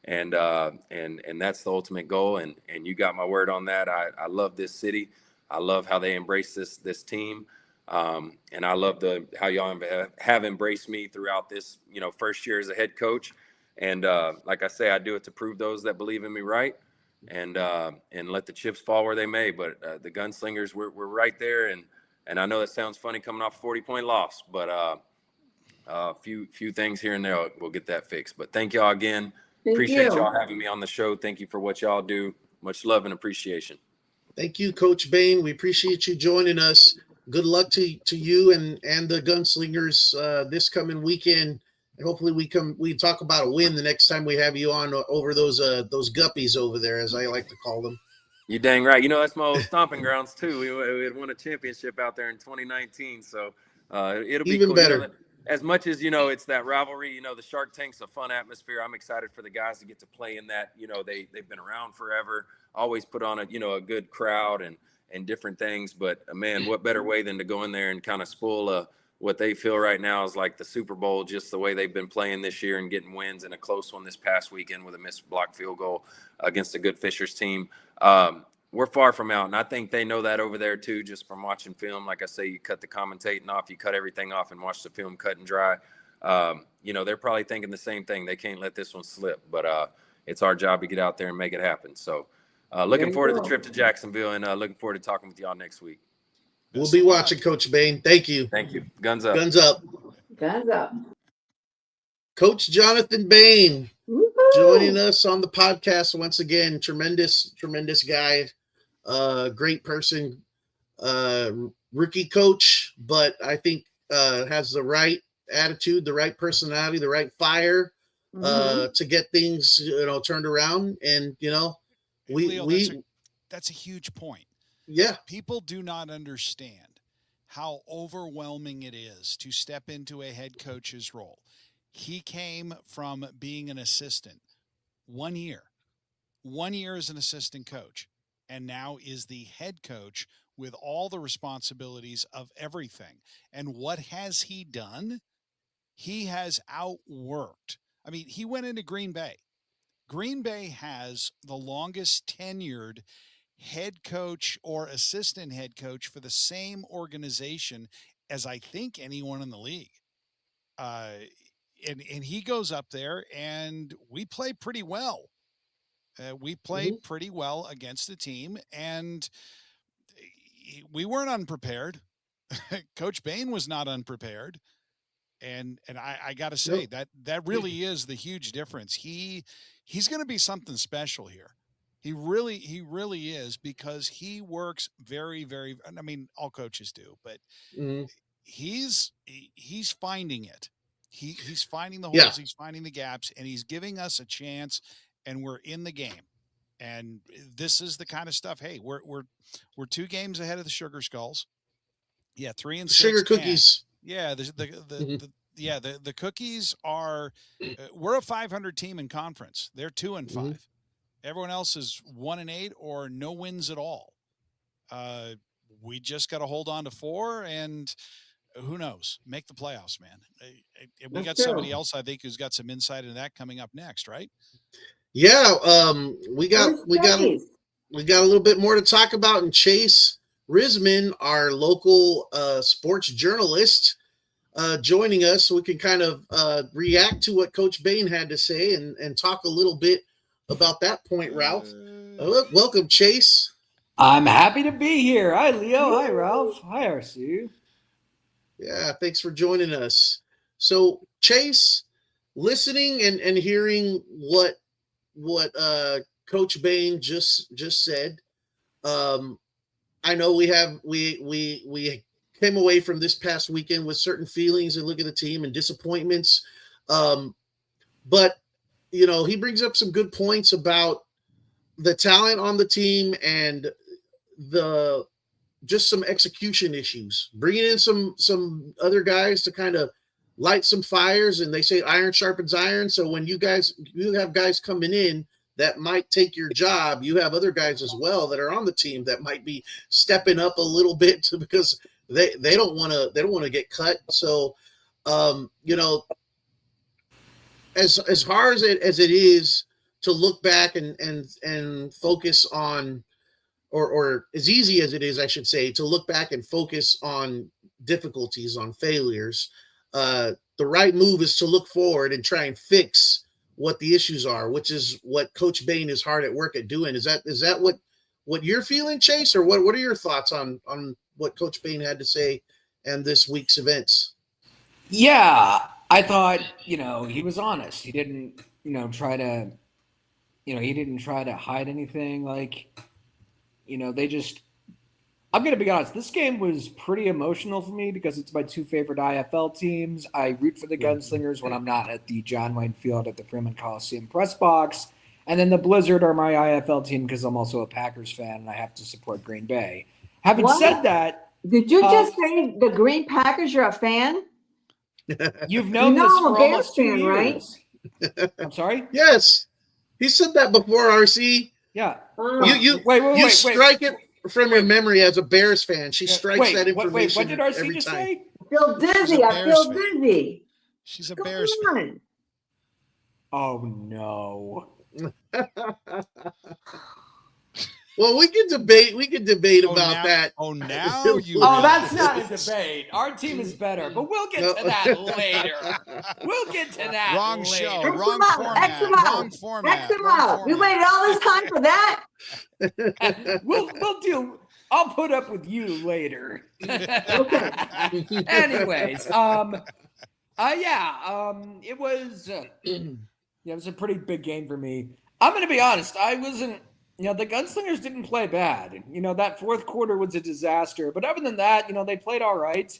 and that's the ultimate goal. And you got my word on that. I love this city. I love how they embrace this team. And I love how y'all have embraced me throughout this, first year as a head coach. And like I say, I do it to prove those that believe in me right. And let the chips fall where they may. But the Gunslingers, we're right there. And I know that sounds funny coming off a 40-point loss, but a few things here and there will get that fixed. But thank y'all again. Appreciate y'all having me on the show. Thank you for what y'all do. Much love and appreciation. Thank you, Coach Bain. We appreciate you joining us. Good luck to you and the Gunslingers this coming weekend. And hopefully we talk about a win the next time we have you on over those guppies over there, as I like to call them. You dang right. That's my old stomping grounds too. We had won a championship out there in 2019, so it'll be even cool. better. As much as it's that rivalry. The Shark Tank's a fun atmosphere. I'm excited for the guys to get to play in that. They've been around forever. Always put on a good crowd and different things. But man, what better way than to go in there and kind of spoil what they feel right now is like the Super Bowl, just the way they've been playing this year and getting wins, and a close one this past weekend with a missed block field goal against a good Fishers team. We're far from out, and I think they know that over there too, just from watching film. Like I say, you cut the commentating off, you cut everything off and watch the film cut and dry. They're probably thinking the same thing. They can't let this one slip, but it's our job to get out there and make it happen. So looking forward to the trip to Jacksonville, and looking forward to talking with y'all next week. We'll be watching, Coach Bain. Thank you. Thank you. Guns up. Guns up. Guns up. Coach Jonathan Bain joining us on the podcast once again. Tremendous guy. Great person. Rookie coach, but I think has the right attitude, the right personality, the right fire to get things turned around. And Leo, that's a huge point. Yeah. People do not understand how overwhelming it is to step into a head coach's role. He came from being an assistant 1 year as an assistant coach, and now is the head coach with all the responsibilities of everything. And what has he done? He has outworked. I mean, he went into Green Bay. Green Bay has the longest tenured head coach or assistant head coach for the same organization as I think anyone in the league. And he goes up there and we play pretty well. We played pretty well against the team, and we weren't unprepared. Coach Bain was not unprepared. And I got to say that really is the huge difference. He's going to be something special here. He really is, because he works very, very, I mean, all coaches do, but he's finding it. He's finding the holes, he's finding the gaps, and he's giving us a chance, and we're in the game. And this is the kind of stuff. Hey, we're 2 games ahead of the Sugar Skulls. Yeah. 3 and 6. Sugar cookies. Yeah. The cookies are, we're a 500 team in conference. They're 2 and 5. Everyone else is 1 and 8 or no wins at all. We just got to hold on to 4, and who knows? Make the playoffs, man. We got somebody else, I think, who's got some insight into that coming up next, right? Yeah, we got a little bit more to talk about. And Chase Risman, our local sports journalist, joining us, so we can kind of react to what Coach Bain had to say and talk a little bit about that point, Ralph. Welcome, Chase. I'm happy to be here. Hi, Leo. Hi, Ralph. Hi, RC. Yeah, thanks for joining us. So, Chase, listening and hearing what Coach Bain just said, I know we came away from this past weekend with certain feelings and look at the team and disappointments. But he brings up some good points about the talent on the team and just some execution issues, bringing in some other guys to kind of light some fires. And they say iron sharpens iron. So when you have guys coming in that might take your job, you have other guys as well that are on the team that might be stepping up a little bit because they don't want to get cut. So, as hard as it is to look back and focus on, or as easy as it is, I should say, to look back and focus on difficulties, on failures, the right move is to look forward and try and fix what the issues are, which is what Coach Bain is hard at work at doing. Is that what you're feeling, Chase, or what are your thoughts on what Coach Bain had to say and this week's events? Yeah, I thought, he was honest. He didn't, try to, he didn't try to hide anything. I'm going to be honest. This game was pretty emotional for me because it's my two favorite IFL teams. I root for the Gunslingers when I'm not at the John Wayne Field at the Freeman Coliseum press box. And then the Blizzard are my IFL team because I'm also a Packers fan and I have to support Green Bay. Having said that. Did you just say the Green Packers, you're a fan? You've known this for almost 2 years. Right? I'm sorry? Yes. He said that before, RC. Yeah. You strike it from your memory as a Bears fan. She strikes that information. What did RC every just time. say? I feel dizzy. I feel dizzy. She's a Bears fan. Oh, no. Well, we can debate about that. Oh, now you. Oh, that's not a debate. Our team is better, but we'll get to that later. We'll get to that. Wrong later. show. X Wrong him format. out. Wrong format. X him out. We waited all this time for that. We'll deal. I'll put up with you later. Okay. Anyways, it was it was a pretty big game for me. I'm going to be honest. I wasn't. The Gunslingers didn't play bad. That fourth quarter was a disaster. But other than that, they played all right.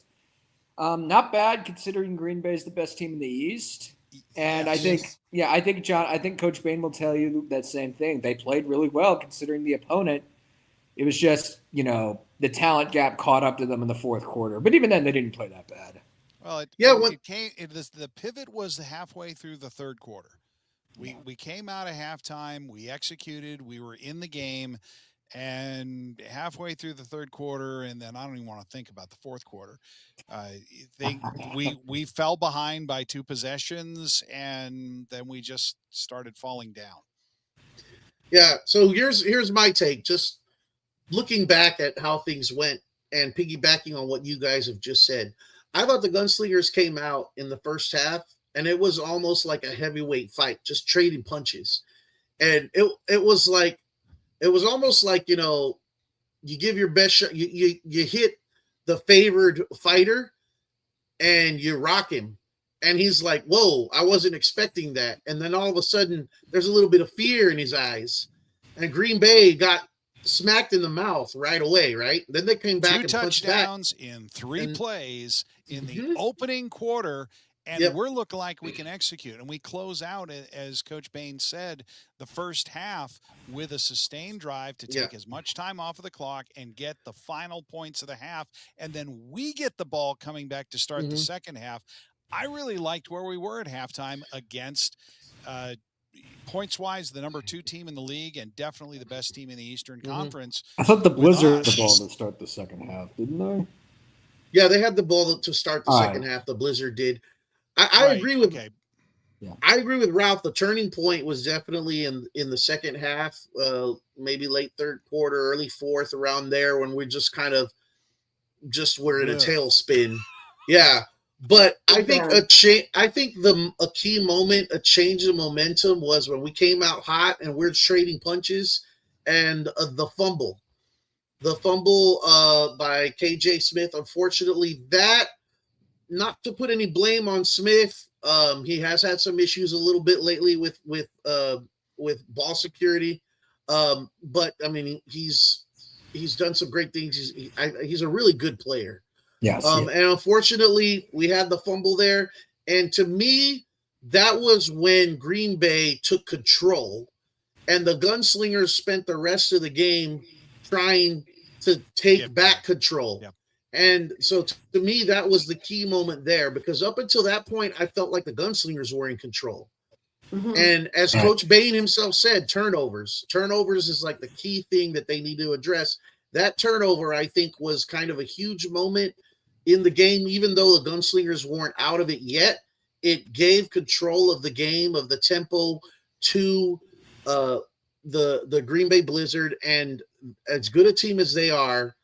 Not bad considering Green Bay is the best team in the East. And I think Coach Bain will tell you that same thing. They played really well considering the opponent. It was just, the talent gap caught up to them in the fourth quarter. But even then, they didn't play that bad. Well, the pivot was halfway through the third quarter. We came out of halftime, we executed, we were in the game, and halfway through the third quarter, and then I don't even want to think about the fourth quarter. We fell behind by 2 possessions, and then we just started falling down. Yeah. So here's my take. Just looking back at how things went and piggybacking on what you guys have just said, I thought the Gunslingers came out in the first half. And it was almost like a heavyweight fight, just trading punches. And it was almost like, you give your best shot, you hit the favored fighter and you rock him. And he's like, whoa, I wasn't expecting that. And then all of a sudden there's a little bit of fear in his eyes. And Green Bay got smacked in the mouth right away, right? Then they came back 2 and punched back. touchdowns in 3 plays in the opening quarter. And we're looking like we can execute. And we close out, as Coach Bain said, the first half with a sustained drive to take as much time off of the clock and get the final points of the half. And then we get the ball coming back to start the second half. I really liked where we were at halftime against, points-wise, the number 2 team in the league and definitely the best team in the Eastern Conference. I thought the Blizzard had the ball to start the second half, didn't they? Yeah, they had the ball to start the second half. The Blizzard did. I agree with I agree with Ralph. The turning point was definitely in the second half, maybe late third quarter, early fourth, around there when we just kind of were in a tailspin. Yeah. But I think Okay. a key moment, a change in momentum was when we came out hot and we're trading punches, and the fumble by KJ Smith. Unfortunately, that, not to put any blame on Smith, he has had some issues a little bit lately with ball security. But I mean, he's done some great things. He's a really good player. Yes. And unfortunately, we had the fumble there. And to me, that was when Green Bay took control, and the Gunslingers spent the rest of the game trying to take back control. Yep. And so to me, that was the key moment there, because up until that point, I felt like the Gunslingers were in control. Mhm. And as Coach Bain himself said, turnovers is like the key thing that they need to address. That turnover, I think, was kind of a huge moment in the game. Even though the Gunslingers weren't out of it yet, it gave control of the game, of the tempo, to the Green Bay Blizzard. And as good a team as they are,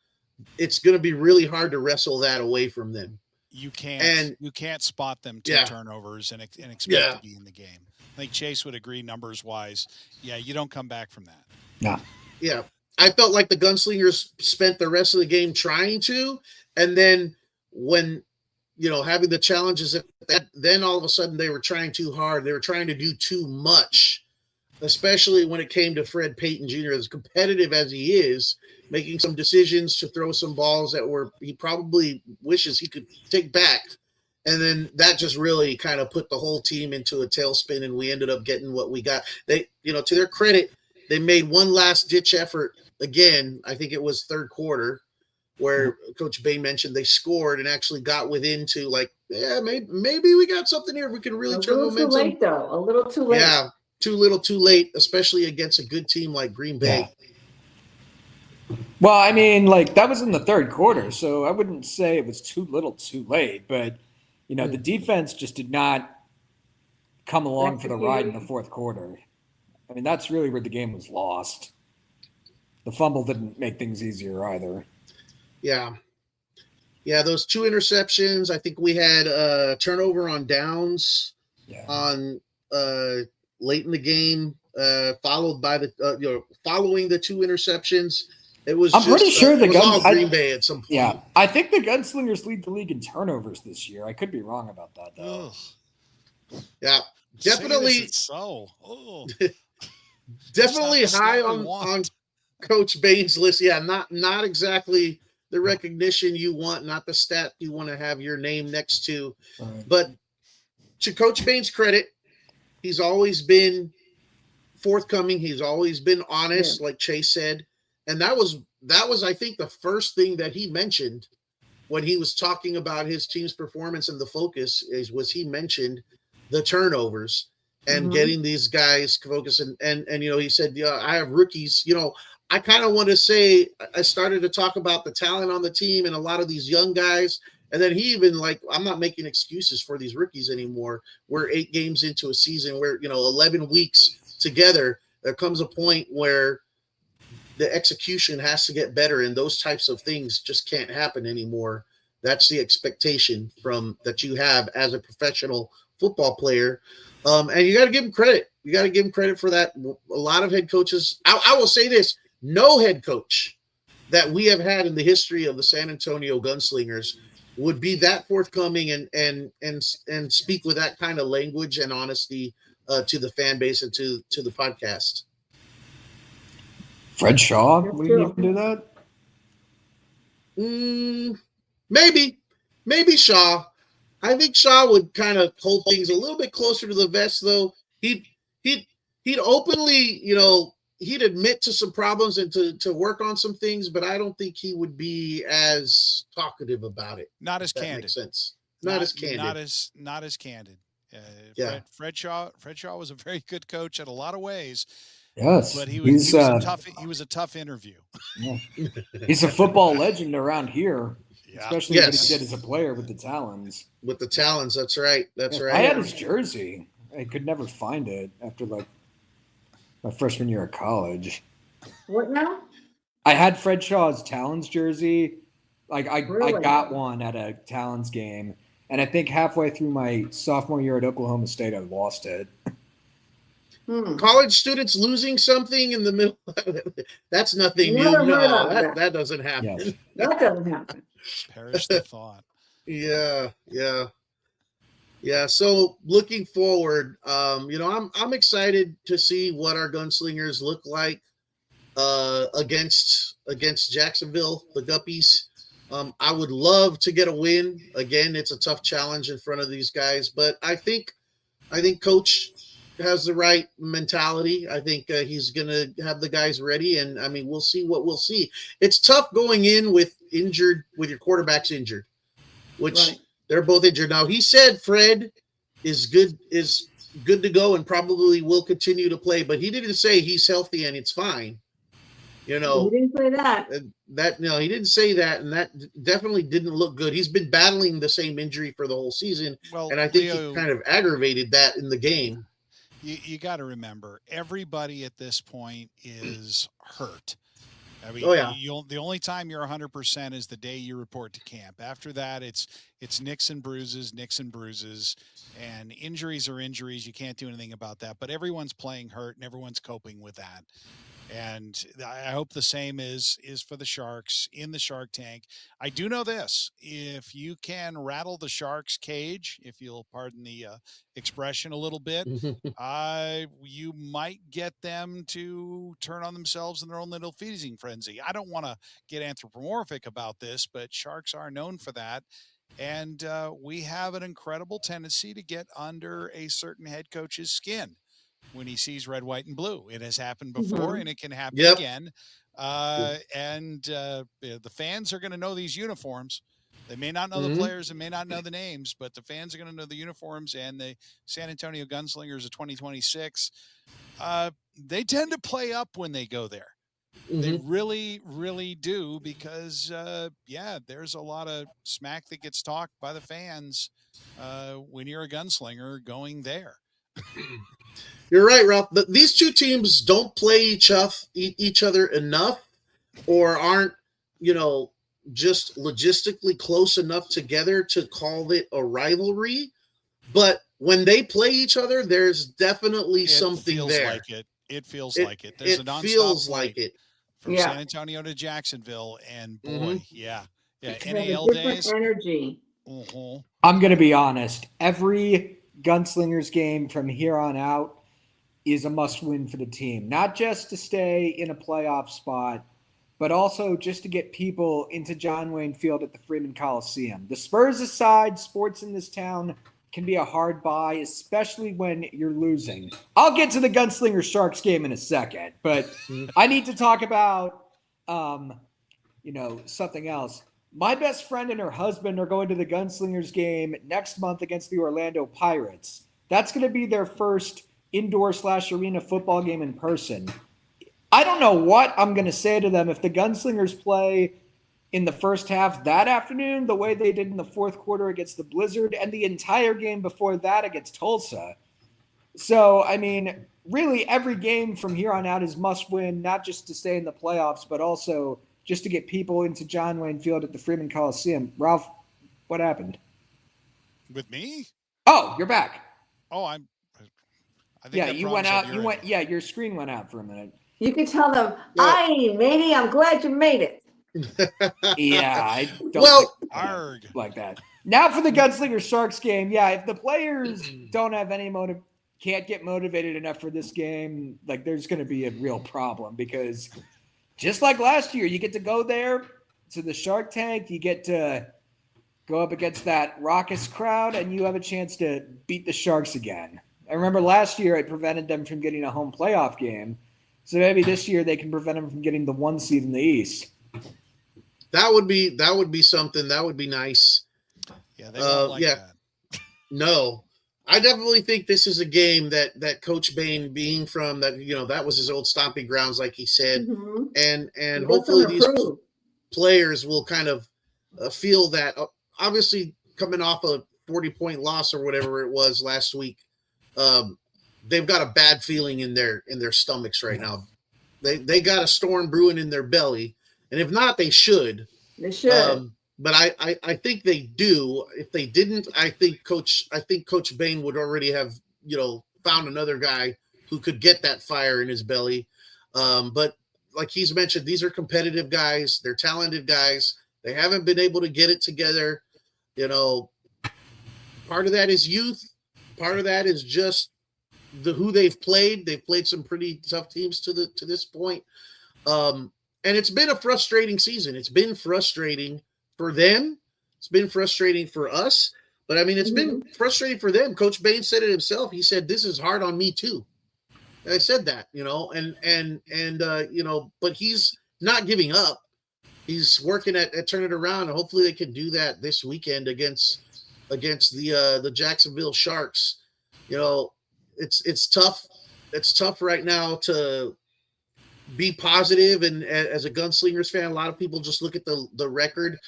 it's going to be really hard to wrestle that away from them. You can't spot them 2 turnovers and expect to be in the game. I think Chase would agree, numbers wise. Yeah, you don't come back from that. Yeah. Yeah. I felt like the Gunslingers spent the rest of the game trying to, and then when, having the challenges, then all of a sudden they were trying too hard. They were trying to do too much, especially when it came to Fred Payton Jr., as competitive as he is, making some decisions to throw some balls that he probably wishes he could take back. And then that just really kind of put the whole team into a tailspin, and we ended up getting what we got. They, to their credit, they made one last ditch effort again. I think it was third quarter, where Coach Bain mentioned they scored and actually got within to, like, maybe we got something here. We can really turn momentum. A little too late, though. A little too late. Yeah, too little, too late, especially against a good team like Green Bay. Yeah. Well, I mean, like, that was in the third quarter, so I wouldn't say it was too little, too late. But the defense just did not come along for the ride in the fourth quarter. I mean, that's really where the game was lost. The fumble didn't make things easier either. Yeah. Yeah, those 2 interceptions. I think we had a turnover on downs on late in the game, followed by following the 2 interceptions. It was pretty sure it was all Green Bay at some point. Yeah, I think the Gunslingers lead the league in turnovers this year. I could be wrong about that, though. Yeah, definitely. Definitely high on Coach Bain's list. Yeah, not exactly the recognition you want, not the stat you want to have your name next to. Right. But to Coach Bain's credit, he's always been forthcoming. He's always been honest, like Chase said. And that was, I think, the first thing that he mentioned when he was talking about his team's performance, and the focus was he mentioned the turnovers and getting these guys focused. And he said, I have rookies. I kind of want to say, I started to talk about the talent on the team and a lot of these young guys. And then he even, like, I'm not making excuses for these rookies anymore. We're 8 games into a season where, 11 weeks together, there comes a point where the execution has to get better, and those types of things just can't happen anymore. That's the expectation that you have as a professional football player. And you got to give him credit. You got to give him credit for that. A lot of head coaches, I will say this, no head coach that we have had in the history of the San Antonio Gunslingers would be that forthcoming and speak with that kind of language and honesty to the fan base and to the podcast. Fred Shaw, would you even do that? Maybe Shaw. I think Shaw would kind of hold things a little bit closer to the vest, though. He'd openly, he'd admit to some problems and to work on some things, but I don't think he would be as talkative about it. Not as candid. Makes sense. Not as candid. Not as candid. Fred Shaw was a very good coach in a lot of ways. Yes, but he was a tough interview. Yeah. He's a football legend around here, especially what he did as a player with the Talons. With the Talons, that's right. That's right. I had his jersey. I could never find it after my freshman year of college. What now? I had Fred Shaw's Talons jersey. I got one at a Talons game, And I think halfway through my sophomore year at Oklahoma State, I lost it. College students losing something in the middle. That's nothing Never new. heard No, of that, that. that doesn't happen. Yes. That doesn't happen. Perish the thought. Yeah. So looking forward, I'm excited to see what our gunslingers look like against Jacksonville, the Guppies. I would love to get a win. Again, it's a tough challenge in front of these guys, but I think Coach has the right mentality. I think he's going to have the guys ready, and I mean, we'll see what we'll see. It's tough going in with your quarterbacks injured, which Right. they're both injured now. He said Fred is good to go and probably will continue to play, but he didn't say he's healthy and it's fine. You know, He didn't say that. he didn't say that, and that definitely didn't look good. He's been battling the same injury for the whole season, Well, and I think Leo, he kind of aggravated that in the game. you got to remember, everybody at this point is hurt. I mean, Oh, yeah. the only time you're 100% is the day you report to camp. After that, it's nicks and bruises, and injuries are injuries. You can't do anything about that. But everyone's playing hurt, and everyone's coping with that. And I hope the same is for the Sharks in the Shark Tank. I do know this: if you can rattle the Sharks' cage, if you'll pardon the expression a little bit, you might get them to turn on themselves in their own little feeding frenzy. I don't want to get anthropomorphic about this, but Sharks are known for that. And we have an incredible tendency to get under a certain head coach's skin when he sees red, white, and blue. It has happened before, and it can happen again. The fans are going to know these uniforms. They may not know the players and may not know the names, but the fans are going to know the uniforms. And the San Antonio Gunslingers of 2026, they tend to play up when they go there. They really, really do, because there's a lot of smack that gets talked by the fans when you're a gunslinger going there. You're right, Ralph. These two teams don't play each other enough, or aren't, just logistically close enough together to call it a rivalry. But when they play each other, there's definitely something there. It feels like it. There's a nonstop flight from San Antonio to Jacksonville, and boy, NAL days. Energy. I'm going to be honest. Every Gunslingers game from here on out is a must-win for the team. Not just to stay in a playoff spot, but also just to get people into John Wayne Field at the Freeman Coliseum. The Spurs aside, sports in this town can be a hard buy, especially when you're losing. I'll get to the Gunslinger Sharks game in a second, but I need to talk about, something else. My best friend and her husband are going to the Gunslingers game next month against the Orlando Pirates. That's going to be their first indoor/arena football game in person. I don't know what I'm going to say to them if the Gunslingers play in the first half that afternoon the way they did in the fourth quarter against the Blizzard, and the entire game before that against Tulsa. So, I mean, really every game from here on out is must win, not just to stay in the playoffs, but also just to get people into John Wayne Field at the Freeman Coliseum. Ralph, what happened? With me? Oh, you're back. Oh, I think you went out. Your screen went out for a minute. You can tell them, "Aye, matey, I'm glad you made it." I don't arg like that. Now for the Gunslinger Sharks game. Yeah, if the players don't have any can't get motivated enough for this game, like there's going to be a real problem, because just like last year, you get to go there to the Shark Tank, you get to go up against that raucous crowd, and you have a chance to beat the Sharks again. I remember last year it prevented them from getting a home playoff game. So maybe this year they can prevent them from getting the 1 seed in the East. That would be something. That would be nice. Yeah, they won't like that. No, I definitely think this is a game that Coach Bain, being from that, that was his old stomping grounds, like he said, and hopefully these players will kind of feel that. Obviously, coming off a 40-point loss or whatever it was last week, they've got a bad feeling in their stomachs right now. They got a storm brewing in their belly, and if not, they should. They should. but I think they do. If they didn't, I think Coach Bain would already have, found another guy who could get that fire in his belly. But like he's mentioned, these are competitive guys. They're talented guys. They haven't been able to get it together. Part of that is youth. Part of that is just who they've played. They've played some pretty tough teams to this point. And it's been a frustrating season. It's been frustrating for them. It's been frustrating for us. But I mean, it's been frustrating for them. Coach Bain said it himself. He said, "This is hard on me too." I said that, but he's not giving up. He's working at turning it around, and hopefully they can do that this weekend against the Jacksonville Sharks. It's tough. It's tough right now to be positive, and as a Gunslingers fan, a lot of people just look at the record.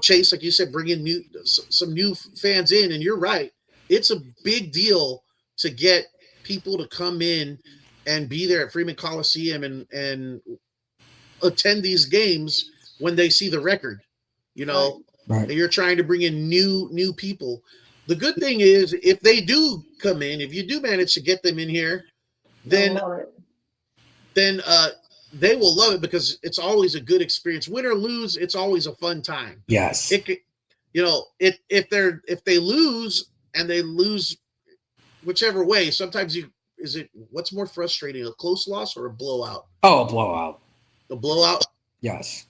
Chase, like you said, bring in some new fans in, and you're right. It's a big deal to get people to come in and be there at Freeman Coliseum and attend these games when they see the record. Right. You're trying to bring in new people. The good thing is, if they do come in, if you do manage to get them in here, then they will love it, because it's always a good experience. Win or lose, it's always a fun time. Yes. If they lose, and they lose whichever way, sometimes what's more frustrating, a close loss or a blowout? Oh, a blowout. A blowout? Yes.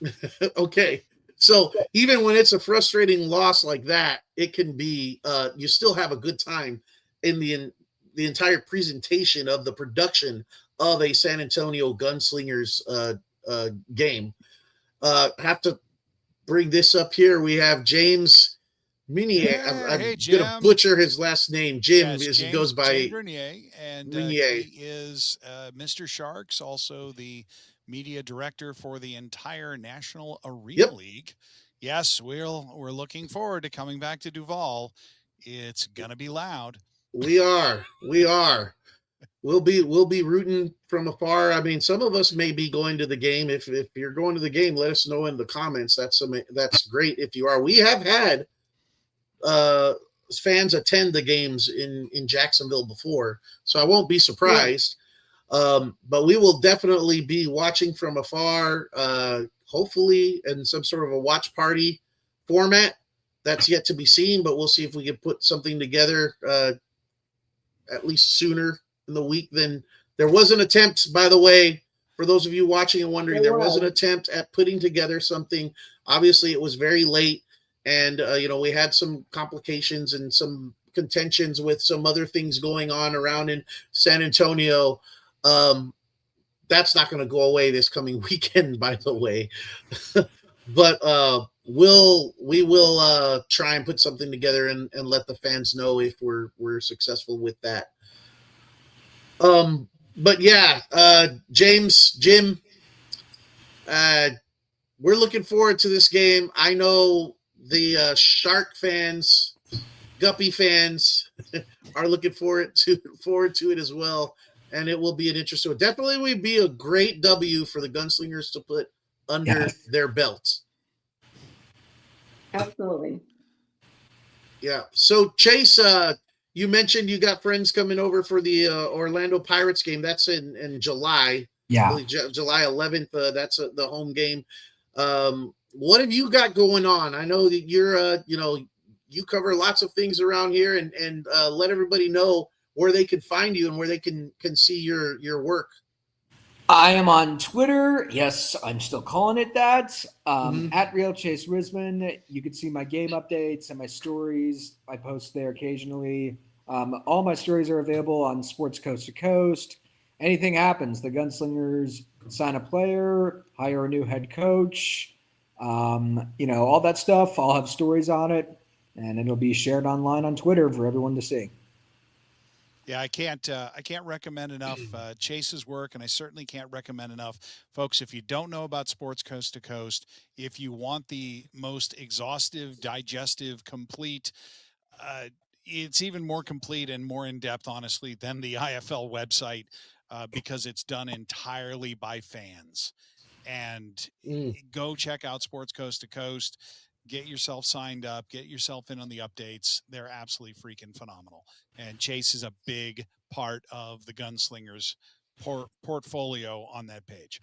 Okay. So even when it's a frustrating loss like that, it can be, you still have a good time in the entire presentation of the production of a San Antonio Gunslingers game. Have to bring this up here. We have James Minier. I'm Hey, going to butcher his last name. Jim, Yes, he goes by Grenier, and Grenier. he is Mr. Sharks, also the media director for the entire National Arena League. Yes, we're looking forward to coming back to Duval. It's gonna be loud. We are. We'll be rooting from afar. I mean, some of us may be going to the game. If you're going to the game, let us know in the comments. That's great if you are. We have had fans attend the games in Jacksonville before, so I won't be surprised. But we will definitely be watching from afar, hopefully in some sort of a watch party format. That's yet to be seen, but we'll see if we can put something together at least sooner in the week than there was an attempt, by the way, for those of you watching and wondering, there was an attempt at putting together something. Obviously, it was very late, and we had some complications and some contentions with some other things going on around in San Antonio. That's not going to go away this coming weekend, by the way. But we will try and put something together and let the fans know if we're successful with that. But yeah, Jim, we're looking forward to this game. I know the Shark fans, Guppy fans are looking forward to it as well. And it will be an interesting. Definitely would be a great W for the Gunslingers to put under their belts. Absolutely. Yeah. So Chase, you mentioned you got friends coming over for the Orlando Pirates game. That's in July. Yeah. July 11th. That's the home game. What have you got going on? I know that you're, you cover lots of things around here, and let everybody know where they can find you and where they can see your work. I am on Twitter. Yes, I'm still calling it that. At Real Chase Risman. You can see my game updates and my stories. I post there occasionally. All my stories are available on Sports Coast to Coast. Anything happens, the Gunslingers sign a player, hire a new head coach, all that stuff. I'll have stories on it, and it'll be shared online on Twitter for everyone to see. Yeah, I can't recommend enough Chase's work, and I certainly can't recommend enough, folks. If you don't know about Sports Coast to Coast, if you want the most exhaustive, digestive, complete, it's even more complete and more in depth, honestly, than the IFL website, because it's done entirely by fans. And go check out Sports Coast to Coast. get yourself signed up, get yourself in on the updates. They're absolutely freaking phenomenal. And Chase is a big part of the Gunslingers portfolio on that page.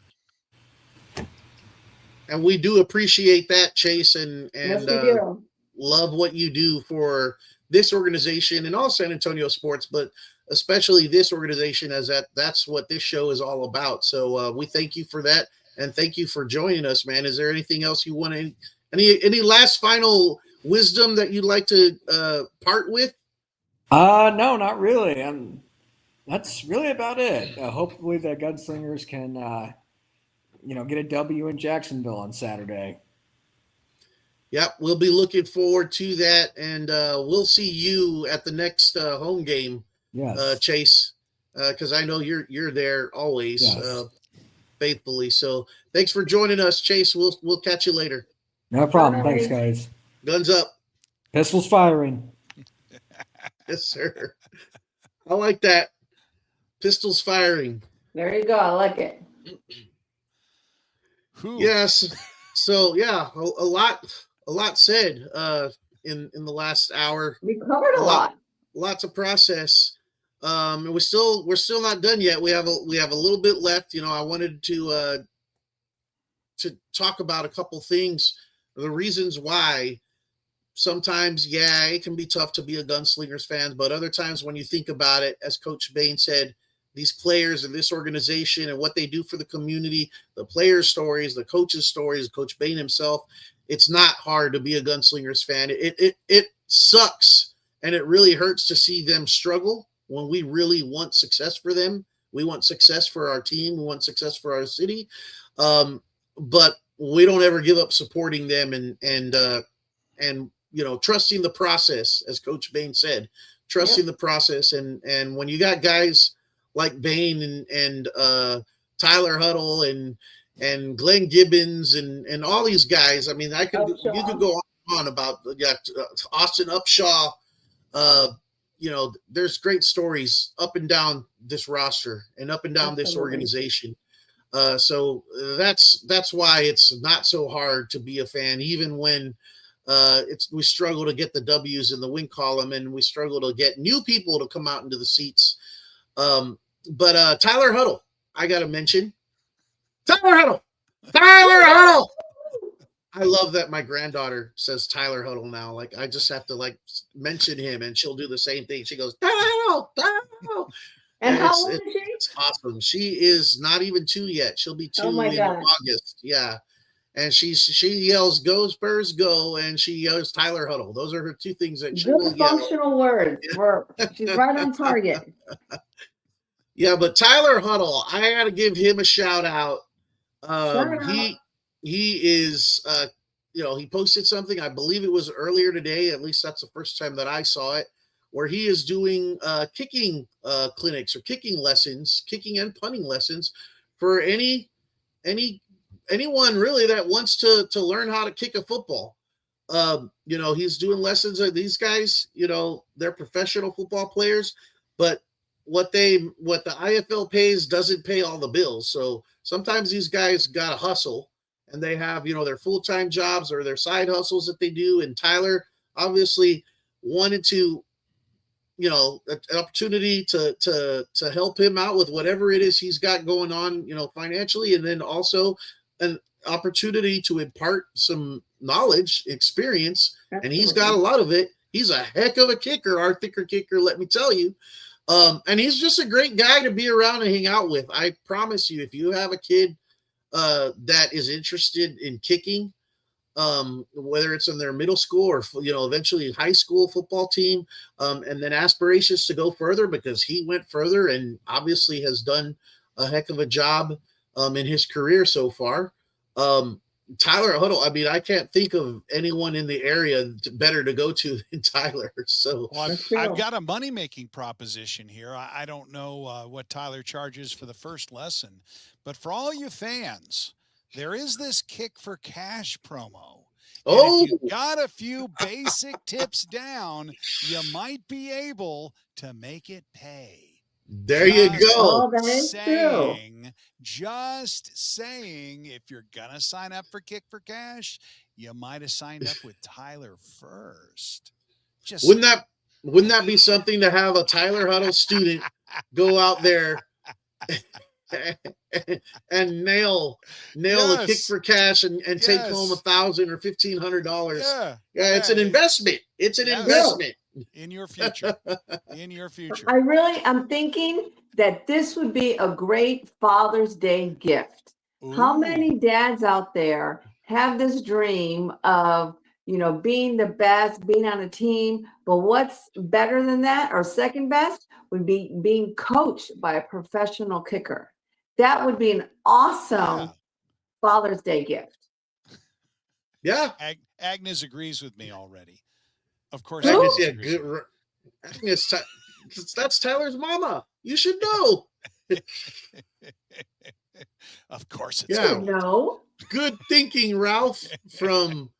And we do appreciate that, Chase, and Yes, we do. love what you do for this organization and all San Antonio sports, but especially this organization, as that's what this show is all about. So we thank you for that, and thank you for joining us, man. Is there anything else you want to, any last final wisdom that you'd like to part with? No, not really. That's really about it. Hopefully the Gunslingers can, get a W in Jacksonville on Saturday. Yep, we'll be looking forward to that, and we'll see you at the next home game, Yes. Chase, because I know you're there always, Yes. faithfully. So thanks for joining us, Chase. We'll catch you later. No problem. Bye. Thanks, guys. Guns up. Pistols firing. Yes, sir. I like that. Pistols firing. There you go. I like it. Whew. Yes. So yeah, a lot said in the last hour. We covered a lot. Lots of process. And we're still not done yet. We have a little bit left. I wanted to talk about a couple things, the reasons why sometimes, it can be tough to be a Gunslingers fan, but other times when you think about it, as Coach Bain said, these players and this organization and what they do for the community, the players' stories, the coaches' stories, Coach Bain himself, it's not hard to be a Gunslingers fan. It sucks, and it really hurts to see them struggle when we really want success for them. We want success for our team. We want success for our city. But we don't ever give up supporting them and trusting the process, as Coach Bain said, trusting the process. And when you got guys like Bain and Tyler Huddle and Glenn Gibbons and all these guys, I mean, you could go on about Austin Upshaw. There's great stories up and down this roster and up and down this organization. So that's why it's not so hard to be a fan, even when we struggle to get the W's in the win column and we struggle to get new people to come out into the seats. But Tyler Huddle, I got to mention Tyler Huddle. I love that my granddaughter says Tyler Huddle now. Like, I just have to mention him and she'll do the same thing. She goes, Tyler Huddle. And how old is she? It's awesome. She is not even 2 yet. She'll be 2 in August. Yeah. And she yells, "Go Spurs, go!" and she yells, "Tyler Huddle." Those are her two things that she will yell. Functional words. She's right on target. Yeah, but Tyler Huddle, I got to give him a shout out. He is, he posted something. I believe it was earlier today. At least that's the first time that I saw it, where he is doing kicking clinics or kicking lessons, kicking and punting lessons for anyone really that wants to learn how to kick a football. He's doing lessons of these guys, they're professional football players, but what the IFL pays doesn't pay all the bills. So sometimes these guys got to hustle, and they have, their full-time jobs or their side hustles that they do. And Tyler obviously wanted to, an opportunity to help him out with whatever it is he's got going on, financially, and then also an opportunity to impart some knowledge, experience. And he's got a lot of it. He's a heck of a kicker, our thicker kicker, let me tell you. And he's just a great guy to be around and hang out with. I promise you, if you have a kid that is interested in kicking, whether it's in their middle school or, eventually high school football team, and then aspirations to go further, because he went further and obviously has done a heck of a job in his career so far. Tyler Huddle, I mean, I can't think of anyone in the area better to go to than Tyler. So I've got a money-making proposition here. I don't know what Tyler charges for the first lesson, but for all you fans, there is this Kick for Cash promo. If you got a few basic tips down, you might be able to make it pay. There you go. Just saying, if you're going to sign up for Kick for Cash, you might have signed up with Tyler first. Just Wouldn't that be something to have a Tyler Huddle student go out there and nail a kick for cash and take home $1,000 or $1,500? Yeah, it's an investment. It's an investment in your future. In your future. I'm thinking that this would be a great Father's Day gift. Ooh. How many dads out there have this dream of, being the best, being on a team? But what's better than that, or second best, would be being coached by a professional kicker. That would be an awesome Father's Day gift. Yeah. Agnes agrees with me already. Of course. Agnes, that's Tyler's mama. You should know. Of course it's good. No. Good thinking, Ralph, from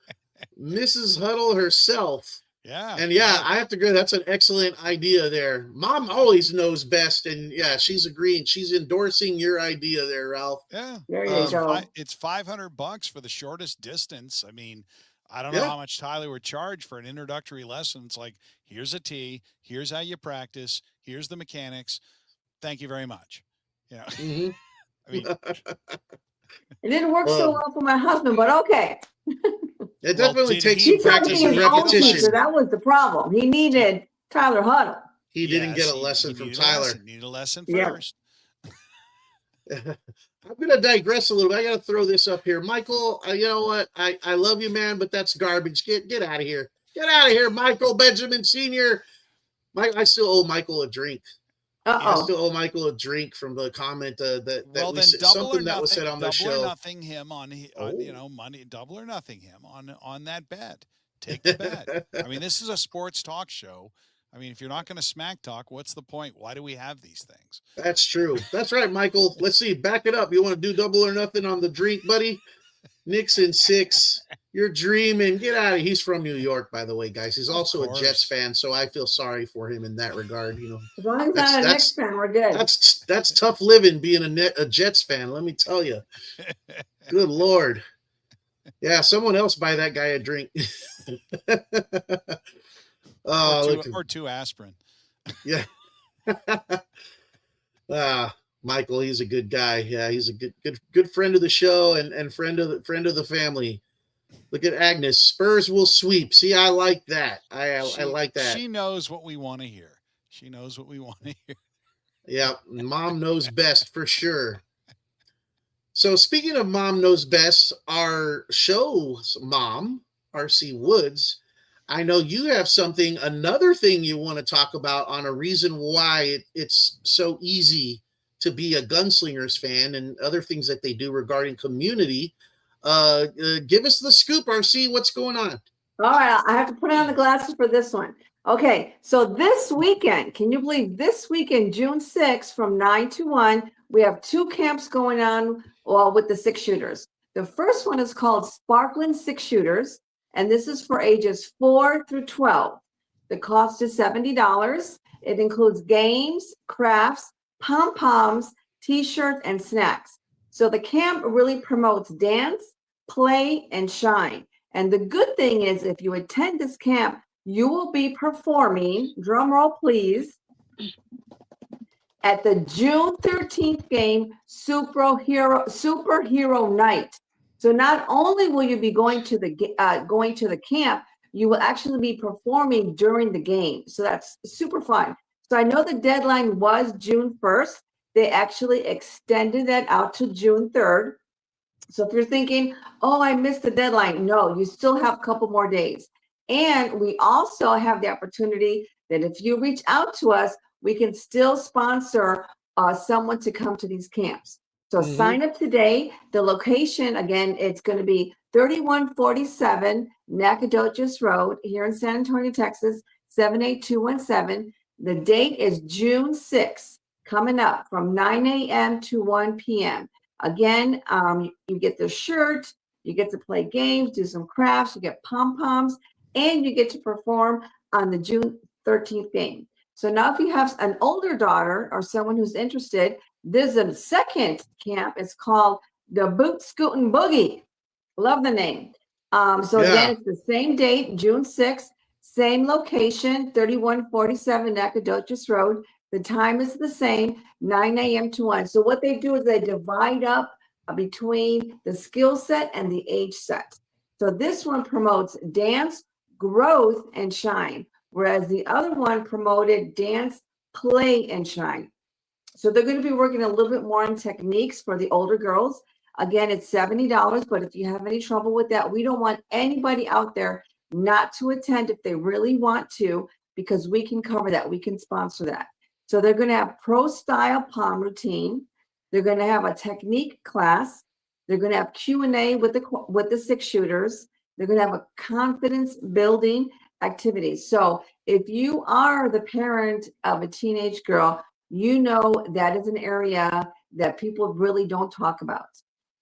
Mrs. Huddle herself. Yeah. And I have to agree. That's an excellent idea there. Mom always knows best. And she's agreeing. She's endorsing your idea there, Ralph. Yeah. There you go. It's $500 for the shortest distance. I mean, I don't know how much Tyler would charge for an introductory lesson. It's like, here's a tee. Here's how you practice. Here's the mechanics. Thank you very much. Mm-hmm. I mean, it didn't work so well for my husband, but okay. It definitely takes some practice and repetition. So that was the problem. He needed Tyler Huddle. He didn't get a lesson from Tyler. Need a lesson first. I'm going to digress a little bit. I got to throw this up here. Michael, you know what? I love you, man, but that's garbage. Get out of here. Get out of here, Michael Benjamin Sr. I still owe Michael a drink. I still owe Michael a drink from the comment something that was said on the show. Double or nothing him on money. Double or nothing him on that bet. Take the bet. I mean, this is a sports talk show. I mean, if you're not going to smack talk, what's the point? Why do we have these things? That's true. That's right, Michael. Let's see. Back it up. You want to do double or nothing on the drink, buddy? Nixon 6. You're dreaming. Get out of here. He's from New York, by the way, guys. He's also a Jets fan, so I feel sorry for him in that regard. As long as not a Knicks fan, we're good. That's tough living being a Jets fan, let me tell you. Good Lord. Yeah, someone else buy that guy a drink. Or two aspirin. Yeah. Michael, he's a good guy. Yeah, he's a good friend of the show and friend of the family. Look at Agnes. Spurs will sweep. See, I like that. I like that. She knows what we want to hear. Yeah, Mom knows best for sure. So speaking of Mom knows best, our show's mom, RC Woods, I know you have another thing you want to talk about on a reason why it's so easy to be a Gunslingers fan and other things that they do regarding community. Give us the scoop, RC. What's going on? All right. I have to put on the glasses for this one. Okay. So this weekend, can you believe this weekend, June 6th from 9 to 1, we have 2 camps going on with the 6 shooters. The first one is called Sparkling 6 Shooters, and this is for ages 4 through 12. The cost is $70. It includes games, crafts, pom-poms, t-shirts, and snacks. So the camp really promotes dance, play, and shine. And the good thing is, if you attend this camp, you will be performing, drum roll please, at the June 13th game, Superhero Night. So not only will you be going to the camp, you will actually be performing during the game. So that's super fun. So I know the deadline was June 1st. They actually extended that out to June 3rd. So if you're thinking, oh, I missed the deadline, no, you still have a couple more days. And we also have the opportunity that if you reach out to us, we can still sponsor someone to come to these camps. So sign up today. The location, again, it's going to be 3147 Nacogdoches Road here in San Antonio, Texas, 78217. The date is June 6th, coming up from 9 a.m. to 1 p.m. Again, you get the shirt, you get to play games, do some crafts, you get pom-poms, and you get to perform on the June 13th game. So now if you have an older daughter or someone who's interested, there's a second camp. It's called the Boot Scootin' Boogie. Love the name. So Yeah. again, it's the same date, June 6th, same location, 3147 Nacogdoches Road. The time is the same, 9 a.m. to 1. So what they do is they divide up between the skill set and the age set. So this one promotes dance, growth, and shine, whereas the other one promoted dance, play, and shine. So they're going to be working a little bit more on techniques for the older girls. Again, it's $70, but if you have any trouble with that, we don't want anybody out there not to attend if they really want to, because we can cover that. We can sponsor that. So they're going to have pro style palm routine. They're going to have a technique class. They're going to have Q&A with the 6 shooters. They're going to have a confidence building activities. So if you are the parent of a teenage girl, you know that is an area that people really don't talk about.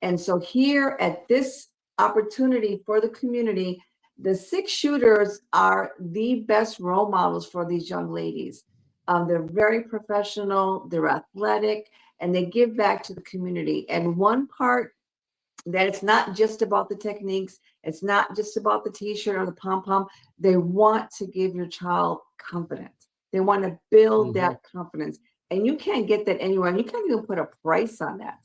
And so here at this opportunity for the community, the 6 shooters are the best role models for these young ladies. They're very professional, they're athletic, and they give back to the community. And one part that it's not just about the techniques, it's not just about the t-shirt or the pom-pom. They want to give your child confidence. They want to build that confidence. And you can't get that anywhere. And you can't even put a price on that.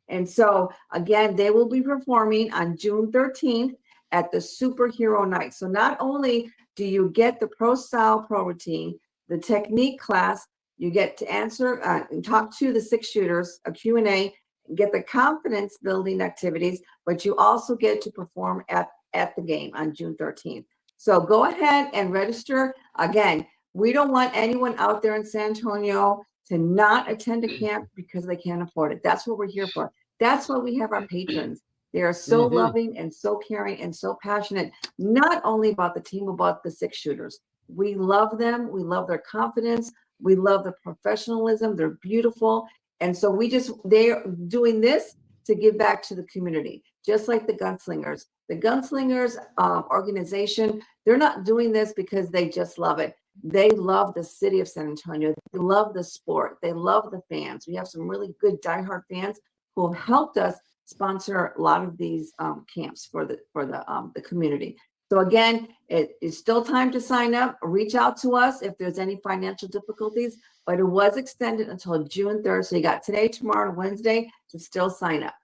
And so, again, they will be performing on June 13th at the Superhero Night. So not only do you get the pro style pro routine, the technique class, you get to answer and talk to the 6 shooters, a Q&A, get the confidence building activities, but you also get to perform at the game on June 13th. So go ahead and register. Again, we don't want anyone out there in San Antonio to not attend a camp because they can't afford it. That's what we're here for. That's why we have our patrons. They are so loving and so caring and so passionate, not only about the team, about the 6 shooters. We love them. We love their confidence. We love their professionalism. They're beautiful. And so they're doing this to give back to the community, just like the Gunslingers. The Gunslingers organization, they're not doing this because they just love it. They love the city of San Antonio. They love the sport. They love the fans. We have some really good diehard fans who have helped us sponsor a lot of these camps for the community. So again, it is still time to sign up. Reach out to us if there's any financial difficulties, but it was extended until June 3rd. So you got today, tomorrow, and Wednesday to still sign up.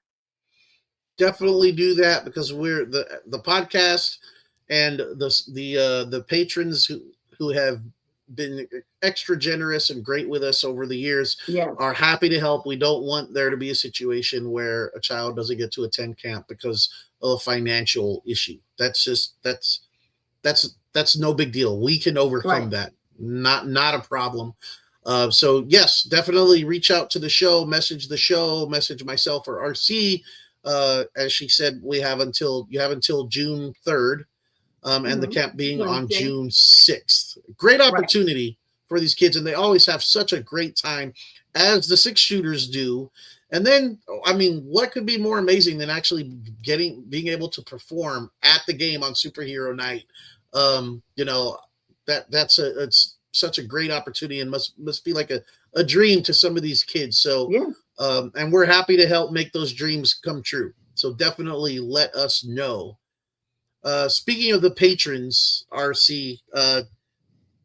Definitely do that, because we're the podcast and the patrons who have been extra generous and great with us over the years are happy to help. We don't want there to be a situation where a child doesn't get to attend camp because of a financial issue. That's no big deal. We can overcome that. Not a problem. So yes, definitely reach out to the show, message myself or RC. As she said, you have until June 3rd. And the camp being on June 6th. Great opportunity for these kids, and they always have such a great time, as the 6 shooters do. And then, I mean, what could be more amazing than actually being able to perform at the game on Superhero Night? It's such a great opportunity, and must be like a dream to some of these kids. So, and we're happy to help make those dreams come true. So definitely let us know. Speaking of the patrons, RC,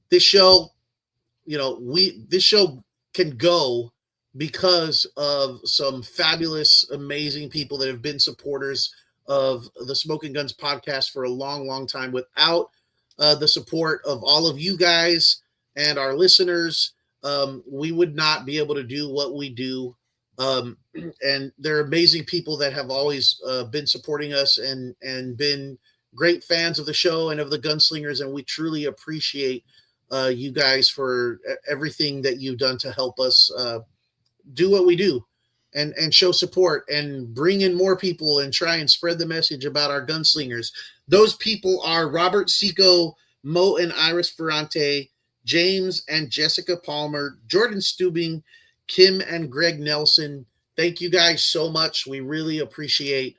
this show can go because of some fabulous, amazing people that have been supporters of the Smoking Guns podcast for a long, long time. Without the support of all of you guys and our listeners, we would not be able to do what we do. And they're amazing people that have always been supporting us and been great fans of the show and of the Gunslingers, and we truly appreciate you guys for everything that you've done to help us do what we do and show support and bring in more people and try and spread the message about our Gunslingers. Those people are Robert Seco, Mo and Iris Ferrante, James and Jessica Palmer, Jordan Stubing, Kim and Greg Nelson. Thank you guys so much. We really appreciate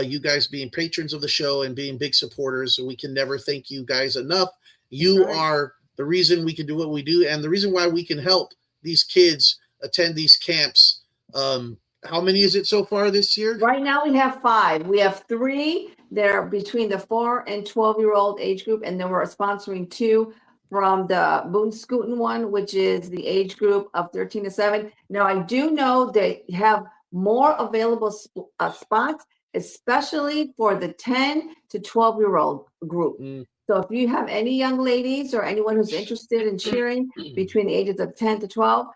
you guys being patrons of the show and being big supporters. We can never thank you guys enough. You are the reason we can do what we do, and the reason why we can help these kids attend these camps How many is it so far this year? Right now we have 5. We have 3 that are between the 4 and 12-year-old age group, and then we're sponsoring 2 from the Boone Scootin one, which is the age group of 13 to 7. Now I do know they have more available spots, especially for the 10 to 12-year-old group. So if you have any young ladies or anyone who's interested in cheering between the ages of 10 to 12,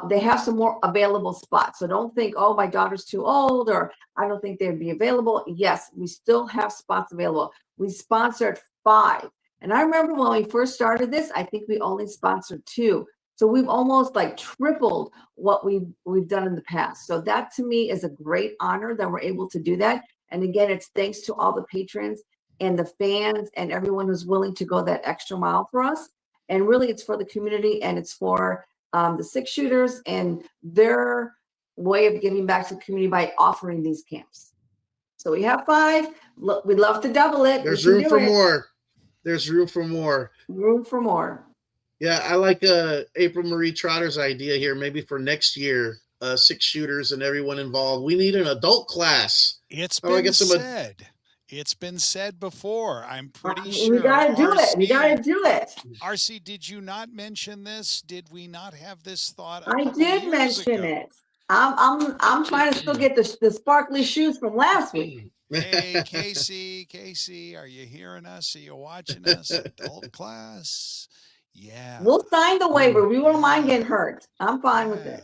they have some more available spots. So don't think, oh, my daughter's too old, or I don't think they'd be available. Yes, we still have spots available. We sponsored 5. And I remember when we first started this, I think we only sponsored 2. So we've almost like tripled what we've done in the past. So that to me is a great honor that we're able to do that. And again, it's thanks to all the patrons and the fans and everyone who's willing to go that extra mile for us. And really it's for the community, and it's for the 6-shooters and their way of giving back to the community by offering these camps. So we have 5. Look, we'd love to double it. There's room for more. There's room for more. Room for more. Yeah, I like April Marie Trotter's idea here. Maybe for next year, 6 shooters and everyone involved. We need an adult class. It's been said. It's been said before. I'm pretty sure. We gotta do it. We gotta do it. RC, did you not mention this? Did we not have this thought? I did mention it. I'm trying to still get the sparkly shoes from last week. Hey, Casey, are you hearing us? Are you watching us? Adult class. Yeah. We'll sign the waiver. We won't mind getting hurt. I'm fine with it.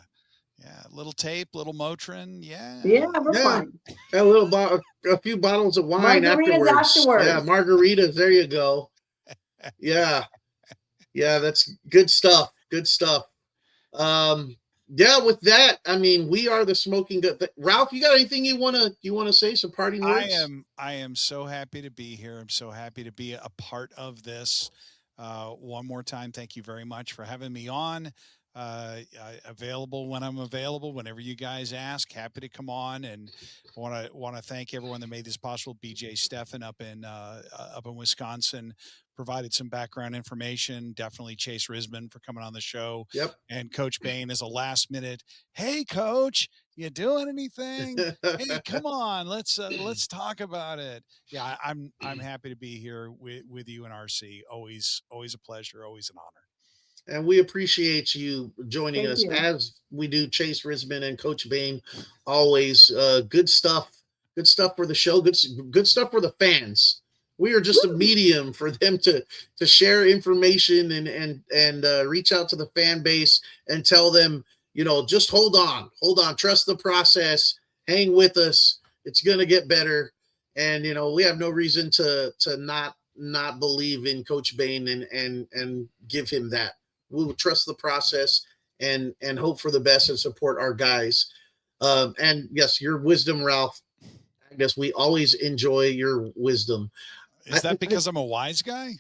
Yeah, little tape, little Motrin. Yeah. Yeah, we're fine. A few bottles of wine afterwards. Yeah, margaritas. There you go. Yeah. Yeah, that's good stuff. Good stuff. Yeah, with that, I mean, we are the Smoking Gun. Ralph, you got anything you wanna say? Some parting words? I am so happy to be here. I'm so happy to be a part of this. One more time, thank you very much for having me on. Available when I'm available, whenever you guys ask, happy to come on. And want to thank everyone that made this possible. BJ Steffen up in Wisconsin provided some background information. Definitely Chase Risman for coming on the show. Yep. And Coach Bain is a last minute, hey coach, you doing anything? Hey, come on, let's talk about it. Yeah, I'm happy to be here with you and RC. Always a pleasure, always an honor. And we appreciate you joining us as we do. Chase Risman and Coach Bain, always good stuff for the show. Good stuff for the fans. We are just a medium for them to share information and reach out to the fan base and tell them, just hold on, trust the process, hang with us. It's gonna get better. And we have no reason to not believe in Coach Bain and give him that. We will trust the process and hope for the best and support our guys. And yes, your wisdom, Ralph. I guess we always enjoy your wisdom. Is that because I'm a wise guy?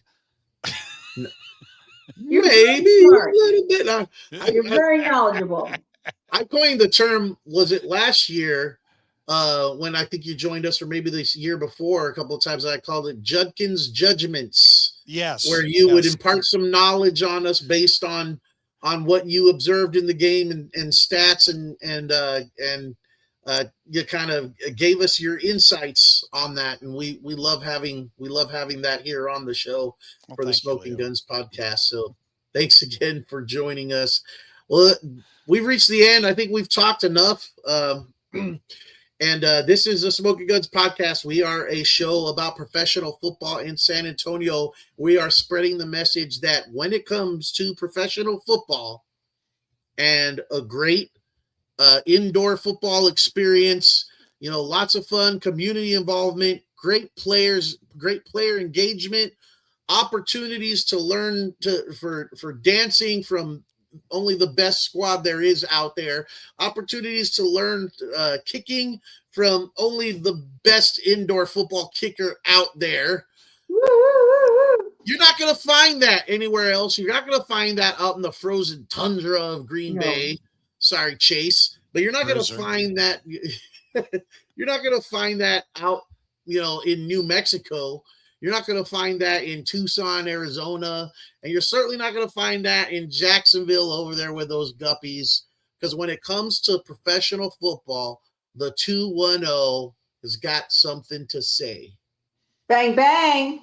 Maybe a little bit. You're very knowledgeable. I coined the term, was it last year when I think you joined us, or maybe this year before a couple of times, I called it Judkins Judgments. Yes. Where you would impart some knowledge on us based on what you observed in the game and stats and you kind of gave us your insights on that. And we love having that here on the show for the Smoking Guns podcast. So thanks again for joining us. Well, we've reached the end. I think we've talked enough. And this is the Smoking Guns podcast. We are a show about professional football in San Antonio. We are spreading the message that when it comes to professional football and a great indoor football experience, lots of fun, community involvement, great players, great player engagement, opportunities to learn for dancing from only the best squad there is out there, opportunities to learn kicking from only the best indoor football kicker out there. You're not going to find that anywhere else. You're not going to find that out in the frozen tundra of Green Bay. Sorry, Chase, but you're not going to find that. You're not going to find that out, in New Mexico. You're not going to find that in Tucson, Arizona, and you're certainly not going to find that in Jacksonville over there with those guppies. because when it comes to professional football, the 210 has got something to say. Bang, bang.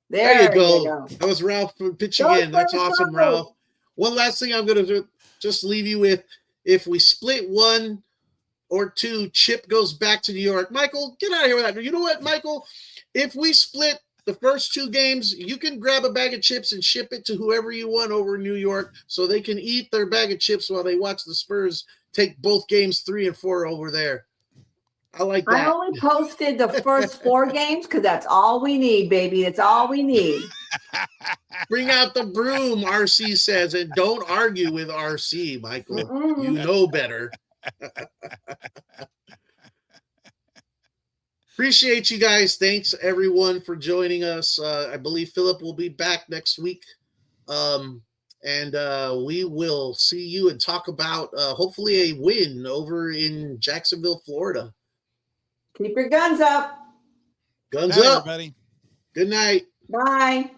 There you go. That was Ralph pitching in. That's awesome, Ralph. One last thing I'm going to just leave you with. If we split 1 or 2, Chip goes back to New York. Michael, get out of here with that. You know what, Michael? If we split the first 2 games, you can grab a bag of chips and ship it to whoever you want over in New York so they can eat their bag of chips while they watch the Spurs take both games 3 and 4 over there. I like that. I only posted the first 4 games because that's all we need, baby. That's all we need. Bring out the broom, RC says, and don't argue with RC, Michael. You know better. Appreciate you guys. Thanks, everyone, for joining us. I believe Philip will be back next week. And we will see you and talk about hopefully a win over in Jacksonville, Florida. Keep your guns up. Guns Night, up. everybody. Good night. Bye.